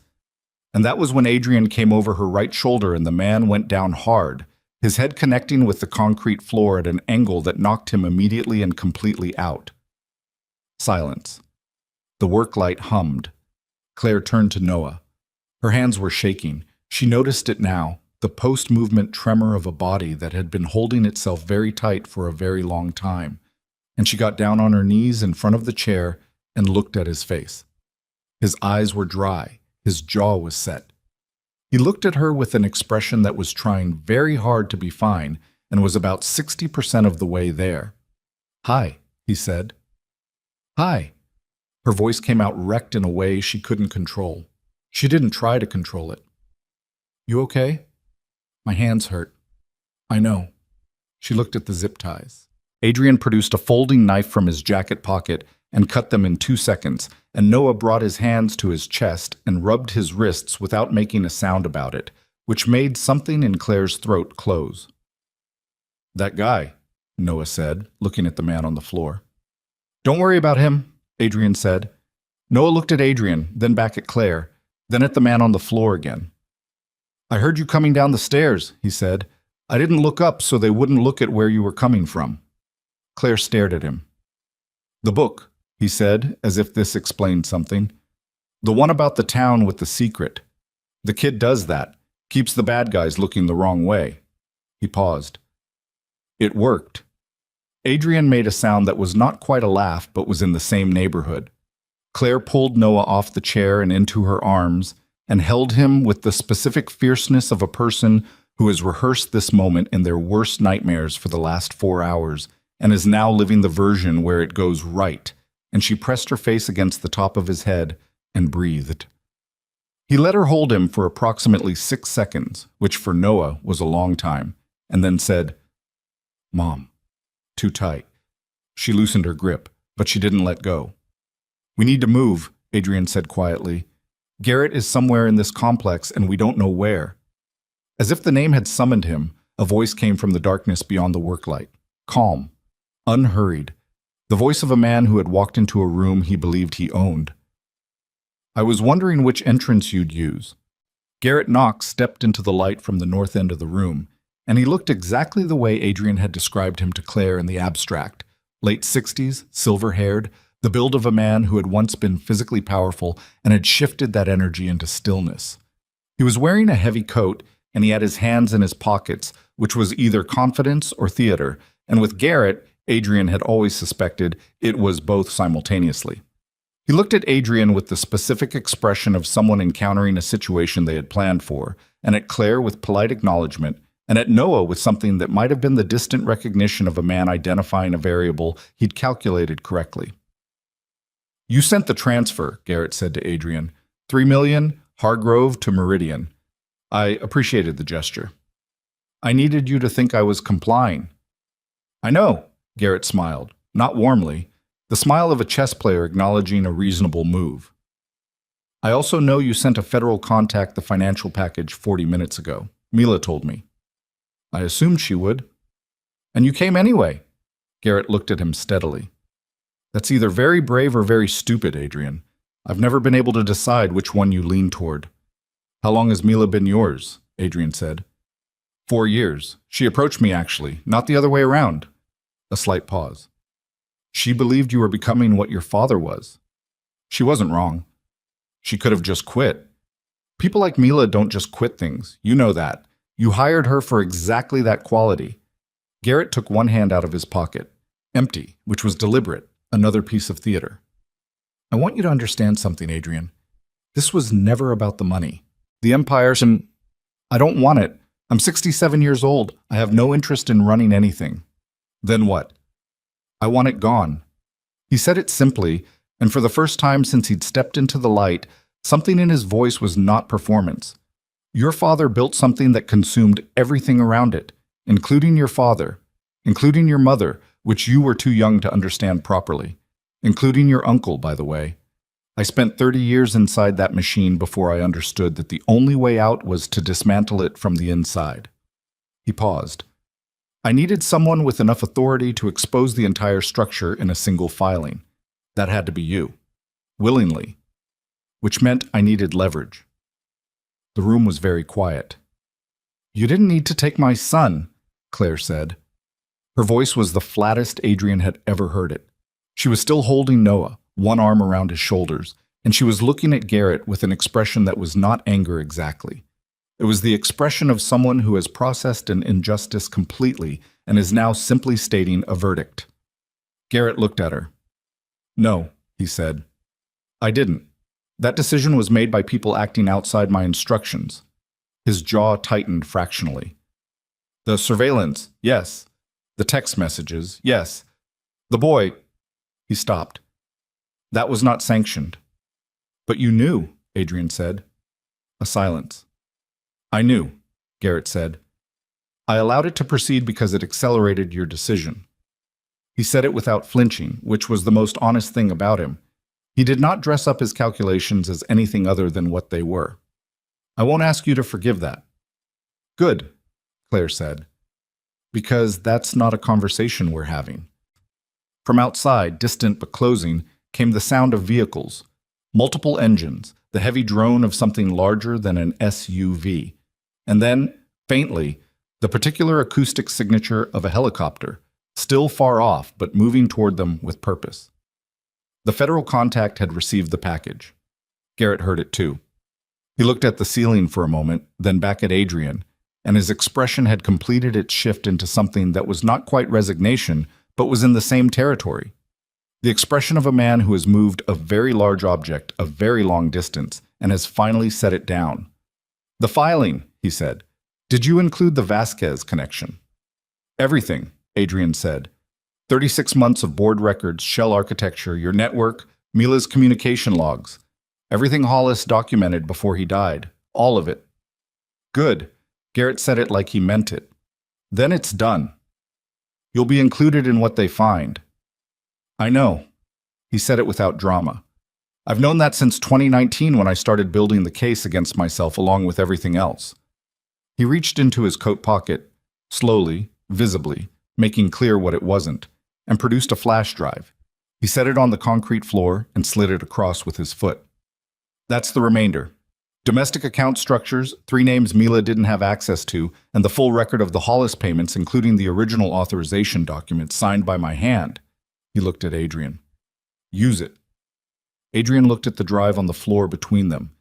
And that was when Adrian came over her right shoulder and the man went down hard, his head connecting with the concrete floor at an angle that knocked him immediately and completely out. Silence. The work light hummed. Claire turned to Noah. Her hands were shaking. She noticed it now, the post-movement tremor of a body that had been holding itself very tight for a very long time. And she got down on her knees in front of the chair and looked at his face. His eyes were dry. His jaw was set. He looked at her with an expression that was trying very hard to be fine and was about 60% of the way there. Hi, he said. Hi. Her voice came out wrecked in a way she couldn't control. She didn't try to control it. You okay? My hands hurt. I know. She looked at the zip ties. Adrian produced a folding knife from his jacket pocket and cut them in 2 seconds, and Noah brought his hands to his chest and rubbed his wrists without making a sound about it, which made something in Claire's throat close. That guy, Noah said, looking at the man on the floor. Don't worry about him, Adrian said. Noah looked at Adrian, then back at Claire, then at the man on the floor again. I heard you coming down the stairs, he said. I didn't look up so they wouldn't look at where you were coming from. Claire stared at him. The book, he said, as if this explained something. The one about the town with the secret. The kid does that, keeps the bad guys looking the wrong way. He paused. It worked. Adrian made a sound that was not quite a laugh, but was in the same neighborhood. Claire pulled Noah off the chair and into her arms, and held him with the specific fierceness of a person who has rehearsed this moment in their worst nightmares for the last 4 hours, and is now living the version where it goes right, and she pressed her face against the top of his head and breathed. He let her hold him for approximately 6 seconds, which for Noah was a long time, and then said, Mom. Too tight. She loosened her grip, but she didn't let go. We need to move, Adrian said quietly. Garrett is somewhere in this complex and we don't know where. As if the name had summoned him, a voice came from the darkness beyond the work light. Calm. Unhurried. The voice of a man who had walked into a room he believed he owned. I was wondering which entrance you'd use. Garrett Knox stepped into the light from the north end of the room, and he looked exactly the way Adrian had described him to Claire in the abstract. Late 60s, silver-haired, the build of a man who had once been physically powerful and had shifted that energy into stillness. He was wearing a heavy coat, and he had his hands in his pockets, which was either confidence or theater, and with Garrett, Adrian had always suspected it was both simultaneously. He looked at Adrian with the specific expression of someone encountering a situation they had planned for, and at Claire with polite acknowledgement, and at Noah with something that might have been the distant recognition of a man identifying a variable he'd calculated correctly. You sent the transfer, Garrett said to Adrian. 3 million, Hargrove to Meridian. I appreciated the gesture. I needed you to think I was complying. I know, Garrett smiled, not warmly, the smile of a chess player acknowledging a reasonable move. I also know you sent a federal contact the financial package 40 minutes ago. Mila told me. I assumed she would. And you came anyway. Garrett looked at him steadily. That's either very brave or very stupid, Adrian. I've never been able to decide which one you lean toward. How long has Mila been yours? Adrian said. 4 years. She approached me, actually, not the other way around. A slight pause. She believed you were becoming what your father was. She wasn't wrong. She could have just quit. People like Mila don't just quit things. You know that. You hired her for exactly that quality. Garrett took one hand out of his pocket. Empty, which was deliberate. Another piece of theater. I want you to understand something, Adrian. This was never about the money. The Empire's and I don't want it. I'm 67 years old. I have no interest in running anything. Then what? I want it gone. He said it simply, and for the first time since he'd stepped into the light, something in his voice was not performance. Your father built something that consumed everything around it, including your father, including your mother, which you were too young to understand properly, including your uncle, by the way. I spent 30 years inside that machine before I understood that the only way out was to dismantle it from the inside. He paused. I needed someone with enough authority to expose the entire structure in a single filing. That had to be you. Willingly. Which meant I needed leverage. The room was very quiet. You didn't need to take my son, Claire said. Her voice was the flattest Adrian had ever heard it. She was still holding Noah, one arm around his shoulders, and she was looking at Garrett with an expression that was not anger exactly. It was the expression of someone who has processed an injustice completely and is now simply stating a verdict. Garrett looked at her. No, he said. I didn't. That decision was made by people acting outside my instructions. His jaw tightened fractionally. The surveillance, yes. The text messages, yes. The boy, he stopped. That was not sanctioned. But you knew, Adrian said. A silence. I knew, Garrett said. I allowed it to proceed because it accelerated your decision. He said it without flinching, which was the most honest thing about him. He did not dress up his calculations as anything other than what they were. I won't ask you to forgive that. Good, Claire said. Because that's not a conversation we're having. From outside, distant but closing, came the sound of vehicles. Multiple engines, the heavy drone of something larger than an SUV. And then, faintly, the particular acoustic signature of a helicopter, still far off but moving toward them with purpose. The federal contact had received the package. Garrett heard it too. He looked at the ceiling for a moment, then back at Adrian, and his expression had completed its shift into something that was not quite resignation, but was in the same territory. The expression of a man who has moved a very large object a very long distance and has finally set it down. The filing, he said. Did you include the Vasquez connection? Everything, Adrian said. 36 months of board records, shell architecture, your network, Mila's communication logs. Everything Hollis documented before he died. All of it. Good. Garrett said it like he meant it. Then it's done. You'll be included in what they find. I know. He said it without drama. I've known that since 2019 when I started building the case against myself along with everything else. He reached into his coat pocket, slowly, visibly, making clear what it wasn't, and produced a flash drive. He set it on the concrete floor and slid it across with his foot. That's the remainder. Domestic account structures, 3 names Mila didn't have access to, and the full record of the Hollis payments, including the original authorization document signed by my hand. He looked at Adrian. Use it. Adrian looked at the drive on the floor between them.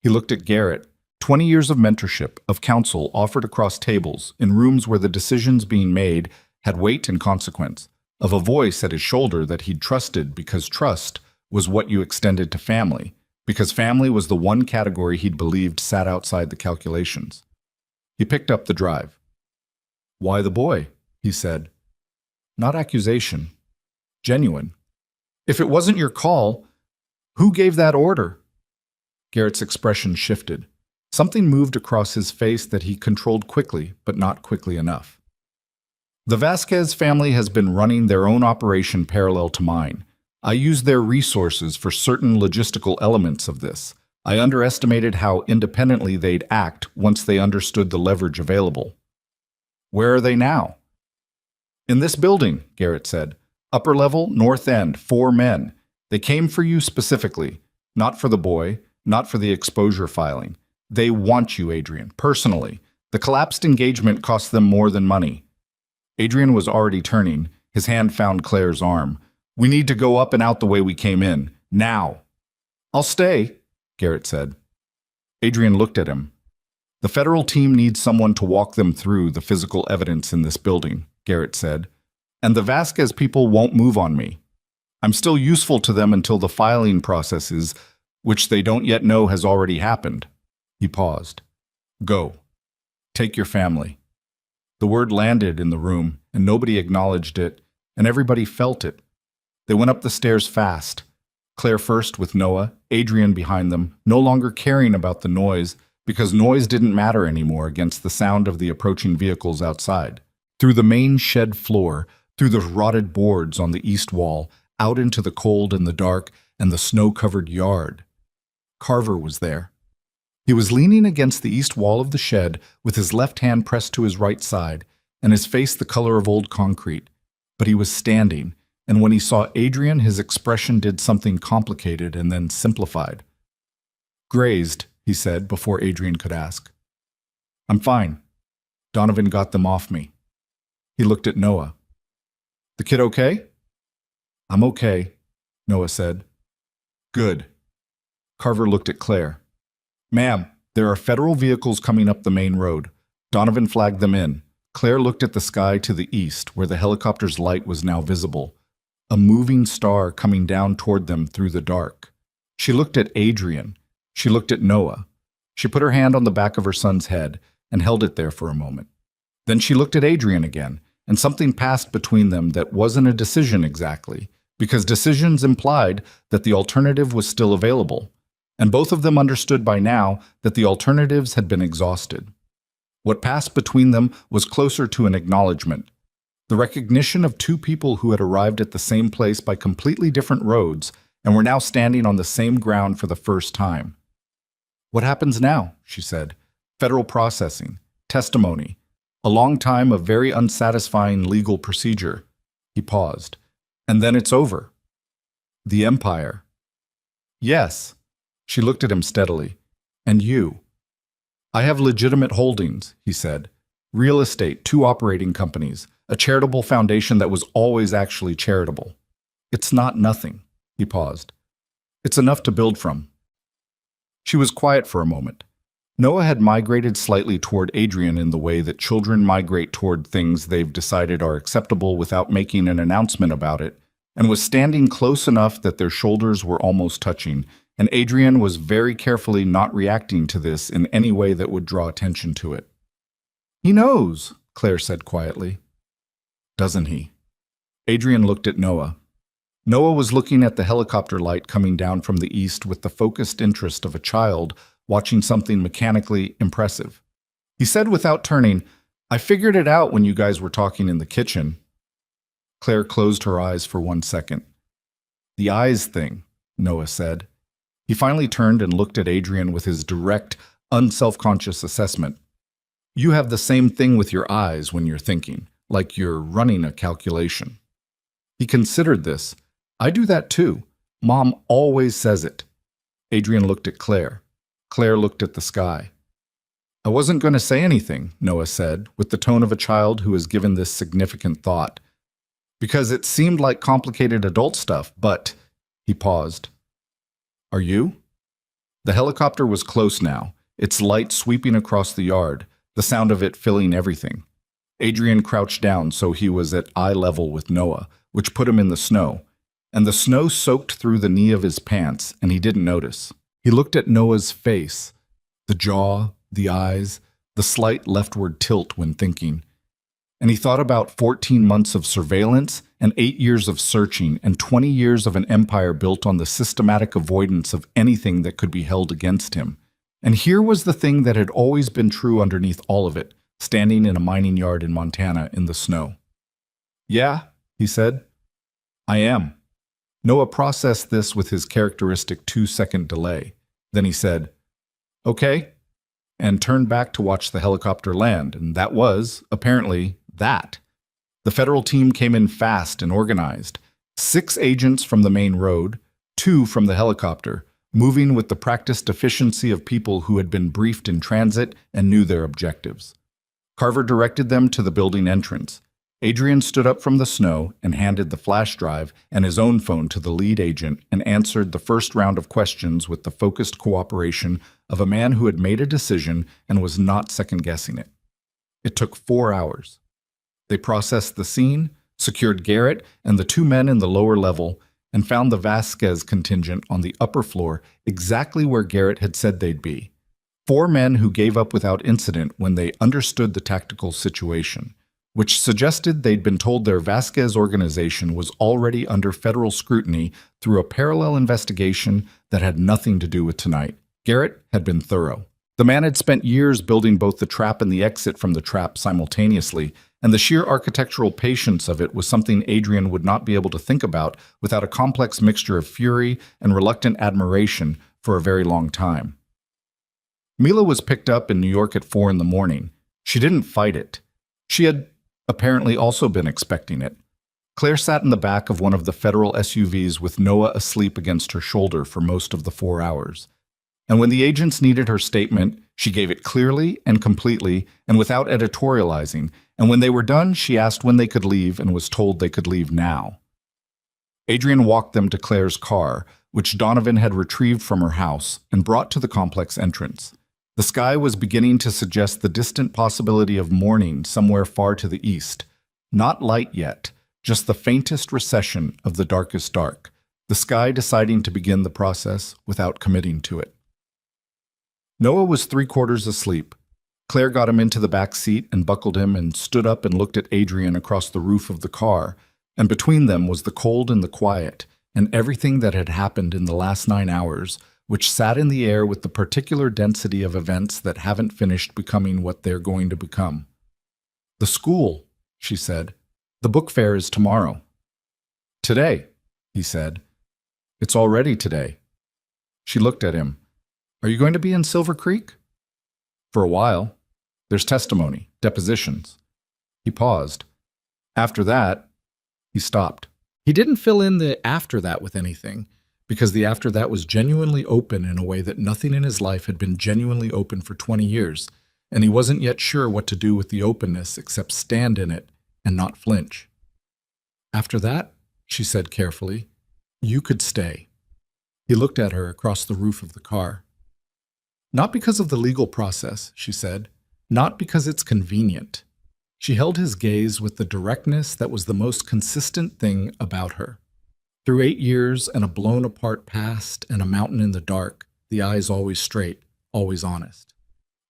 He looked at Garrett. 20 years of mentorship, of counsel offered across tables, in rooms where the decisions being made had weight and consequence, of a voice at his shoulder that he'd trusted because trust was what you extended to family, because family was the one category he'd believed sat outside the calculations. He picked up the drive. Why the boy? He said. Not accusation. Genuine. If it wasn't your call, who gave that order? Garrett's expression shifted. Something moved across his face that he controlled quickly, but not quickly enough. The Vasquez family has been running their own operation parallel to mine. I used their resources for certain logistical elements of this. I underestimated how independently they'd act once they understood the leverage available. Where are they now? In this building, Garrett said. Upper level, north end, 4 men. They came for you specifically. Not for the boy, not for the exposure filing. They want you, Adrian, personally. The collapsed engagement cost them more than money. Adrian was already turning. His hand found Claire's arm. We need to go up and out the way we came in. Now. I'll stay, Garrett said. Adrian looked at him. The federal team needs someone to walk them through the physical evidence in this building, Garrett said. And the Vasquez people won't move on me. I'm still useful to them until the filing processes, which they don't yet know has already happened. He paused. Go. Take your family. The word landed in the room, and nobody acknowledged it, and everybody felt it. They went up the stairs fast. Claire first with Noah, Adrian behind them, no longer caring about the noise, because noise didn't matter anymore against the sound of the approaching vehicles outside. Through the main shed floor, through the rotted boards on the east wall, out into the cold and the dark and the snow-covered yard. Carver was there. He was leaning against the east wall of the shed with his left hand pressed to his right side and his face the color of old concrete. But he was standing, and when he saw Adrian, his expression did something complicated and then simplified. Grazed, he said before Adrian could ask. I'm fine. Donovan got them off me. He looked at Noah. The kid okay? I'm okay, Noah said. Good. Carver looked at Claire. Ma'am, there are federal vehicles coming up the main road. Donovan flagged them in. Claire looked at the sky to the east, where the helicopter's light was now visible. A moving star coming down toward them through the dark. She looked at Adrian. She looked at Noah. She put her hand on the back of her son's head and held it there for a moment. Then she looked at Adrian again, and something passed between them that wasn't a decision exactly, because decisions implied that the alternative was still available, and both of them understood by now that the alternatives had been exhausted. What passed between them was closer to an acknowledgement, the recognition of two people who had arrived at the same place by completely different roads and were now standing on the same ground for the first time. What happens now? She said. Federal processing, testimony, a long time of very unsatisfying legal procedure. He paused. And then it's over. The empire. Yes. She looked at him steadily. And you. I have legitimate holdings, he said. Real estate, 2 operating companies, a charitable foundation that was always actually charitable. It's not nothing, he paused. It's enough to build from. She was quiet for a moment. Noah had migrated slightly toward Adrian in the way that children migrate toward things they've decided are acceptable without making an announcement about it, and was standing close enough that their shoulders were almost touching, and Adrian was very carefully not reacting to this in any way that would draw attention to it. He knows, Claire said quietly. Doesn't he? Adrian looked at Noah. Noah was looking at the helicopter light coming down from the east with the focused interest of a child watching something mechanically impressive. He said without turning, I figured it out when you guys were talking in the kitchen. Claire closed her eyes for 1 second. The eyes thing, Noah said. He finally turned and looked at Adrian with his direct, unselfconscious assessment. You have the same thing with your eyes when you're thinking, like you're running a calculation. He considered this. I do that too. Mom always says it. Adrian looked at Claire. Claire looked at the sky. I wasn't going to say anything, Noah said, with the tone of a child who has given this significant thought. Because it seemed like complicated adult stuff, but... He paused. Are you? The helicopter was close now, its light sweeping across the yard, the sound of it filling everything. Adrian crouched down so he was at eye level with Noah, which put him in the snow, and the snow soaked through the knee of his pants, and he didn't notice. He looked at Noah's face, the jaw, the eyes, the slight leftward tilt when thinking. And he thought about 14 months of surveillance and 8 years of searching and 20 years of an empire built on the systematic avoidance of anything that could be held against him. And here was the thing that had always been true underneath all of it, standing in a mining yard in Montana in the snow. "Yeah," he said, "I am." Noah processed this with his characteristic 2-second delay. Then he said, "Okay," and turned back to watch the helicopter land, and that was, apparently, that. The federal team came in fast and organized. 6 agents from the main road, 2 from the helicopter, moving with the practiced efficiency of people who had been briefed in transit and knew their objectives. Carver directed them to the building entrance. Adrian stood up from the snow and handed the flash drive and his own phone to the lead agent and answered the first round of questions with the focused cooperation of a man who had made a decision and was not second-guessing it. It took 4 hours. They processed the scene, secured Garrett and the 2 men in the lower level, and found the Vasquez contingent on the upper floor exactly where Garrett had said they'd be. 4 men who gave up without incident when they understood the tactical situation, which suggested they'd been told their Vasquez organization was already under federal scrutiny through a parallel investigation that had nothing to do with tonight. Garrett had been thorough. The man had spent years building both the trap and the exit from the trap simultaneously, and the sheer architectural patience of it was something Adrian would not be able to think about without a complex mixture of fury and reluctant admiration for a very long time. Mila was picked up in New York at 4 in the morning. She didn't fight it. She had apparently also been expecting it. Claire sat in the back of one of the federal SUVs with Noah asleep against her shoulder for most of the 4 hours. And when the agents needed her statement, she gave it clearly and completely and without editorializing, and when they were done, she asked when they could leave and was told they could leave now. Adrian walked them to Claire's car, which Donovan had retrieved from her house and brought to the complex entrance. The sky was beginning to suggest the distant possibility of morning somewhere far to the east. Not light yet, just the faintest recession of the darkest dark, the sky deciding to begin the process without committing to it. Noah was 3/4 asleep. Claire got him into the back seat and buckled him and stood up and looked at Adrian across the roof of the car, and between them was the cold and the quiet, and everything that had happened in the last 9 hours, which sat in the air with the particular density of events that haven't finished becoming what they're going to become. "The school," she said. "The book fair is tomorrow." "Today," he said. "It's already today." She looked at him. "Are you going to be in Silver Creek?" "For a while. There's testimony, depositions." He paused. "After that," he stopped. He didn't fill in the after that with anything, because the after that was genuinely open in a way that nothing in his life had been genuinely open for 20 years, and he wasn't yet sure what to do with the openness except stand in it and not flinch. "After that," she said carefully, "you could stay." He looked at her across the roof of the car. "Not because of the legal process," she said. "Not because it's convenient." She held his gaze with the directness that was the most consistent thing about her. Through 8 years and a blown-apart past and a mountain in the dark, the eyes always straight, always honest.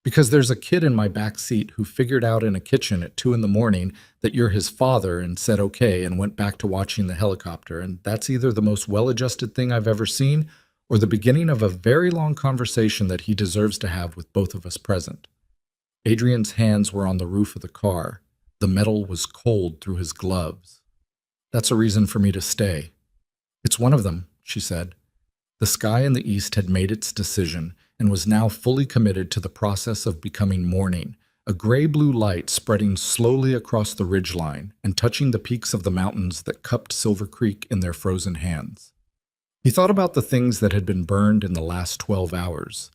"Because there's a kid in my back seat who figured out in a kitchen at 2 in the morning that you're his father and said okay and went back to watching the helicopter, and that's either the most well-adjusted thing I've ever seen or the beginning of a very long conversation that he deserves to have with both of us present." Adrian's hands were on the roof of the car. The metal was cold through his gloves. "That's a reason for me to stay." "It's one of them," she said. The sky in the east had made its decision and was now fully committed to the process of becoming morning, a gray-blue light spreading slowly across the ridgeline and touching the peaks of the mountains that cupped Silver Creek in their frozen hands. He thought about the things that had been burned in the last 12 hours.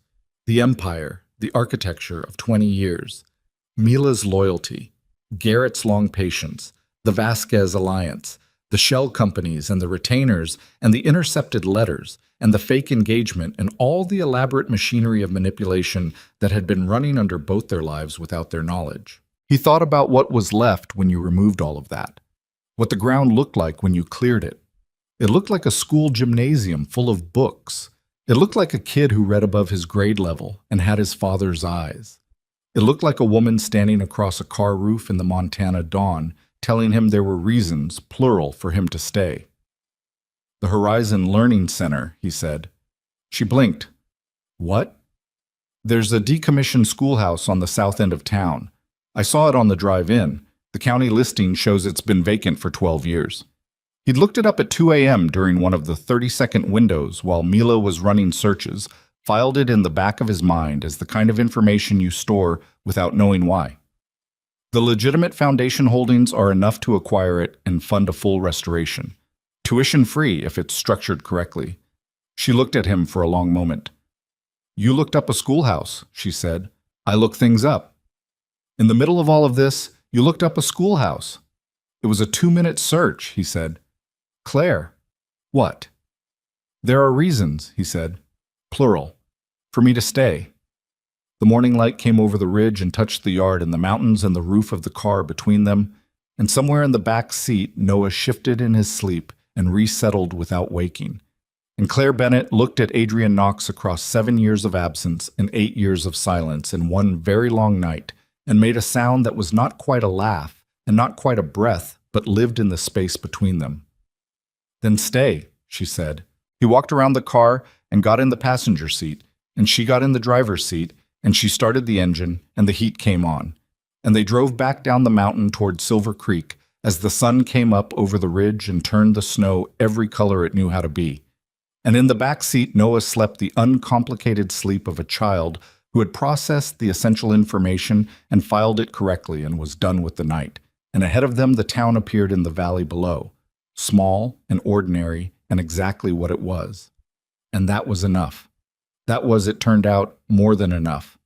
The empire, the architecture of 20 years, Mila's loyalty, Garrett's long patience, the Vasquez alliance, the shell companies and the retainers and the intercepted letters and the fake engagement and all the elaborate machinery of manipulation that had been running under both their lives without their knowledge. He thought about what was left when you removed all of that, what the ground looked like when you cleared it. It looked like a school gymnasium full of books. It looked like a kid who read above his grade level and had his father's eyes. It looked like a woman standing across a car roof in the Montana dawn, telling him there were reasons, plural, for him to stay. "The Horizon Learning Center," he said. She blinked. "What?" There's a decommissioned schoolhouse on the south end of town. I saw it on the drive in. The county listing shows it's been vacant for 12 years. He'd looked it up at 2 a.m. during one of the 30-second windows while Mila was running searches, filed it in the back of his mind as the kind of information you store without knowing why. The legitimate foundation holdings are enough to acquire it and fund a full restoration. Tuition-free if it's structured correctly. She looked at him for a long moment. "You looked up a schoolhouse," she said. "I look things up." "In the middle of all of this, you looked up a schoolhouse." "It was a 2-minute search," he said. "Claire." "What?" "There are reasons," he said, plural, "for me to stay." The morning light came over the ridge and touched the yard and the mountains and the roof of the car between them, and somewhere in the back seat Noah shifted in his sleep and resettled without waking. And Claire Bennett looked at Adrian Knox across 7 years of absence and 8 years of silence in one very long night, and made a sound that was not quite a laugh and not quite a breath, but lived in the space between them. "Then stay," she said. He walked around the car and got in the passenger seat, and she got in the driver's seat, and she started the engine, and the heat came on. And they drove back down the mountain toward Silver Creek as the sun came up over the ridge and turned the snow every color it knew how to be. And in the back seat, Noah slept the uncomplicated sleep of a child who had processed the essential information and filed it correctly and was done with the night. And ahead of them, the town appeared in the valley below, small and ordinary and exactly what it was. And that was enough. That was, it turned out, more than enough.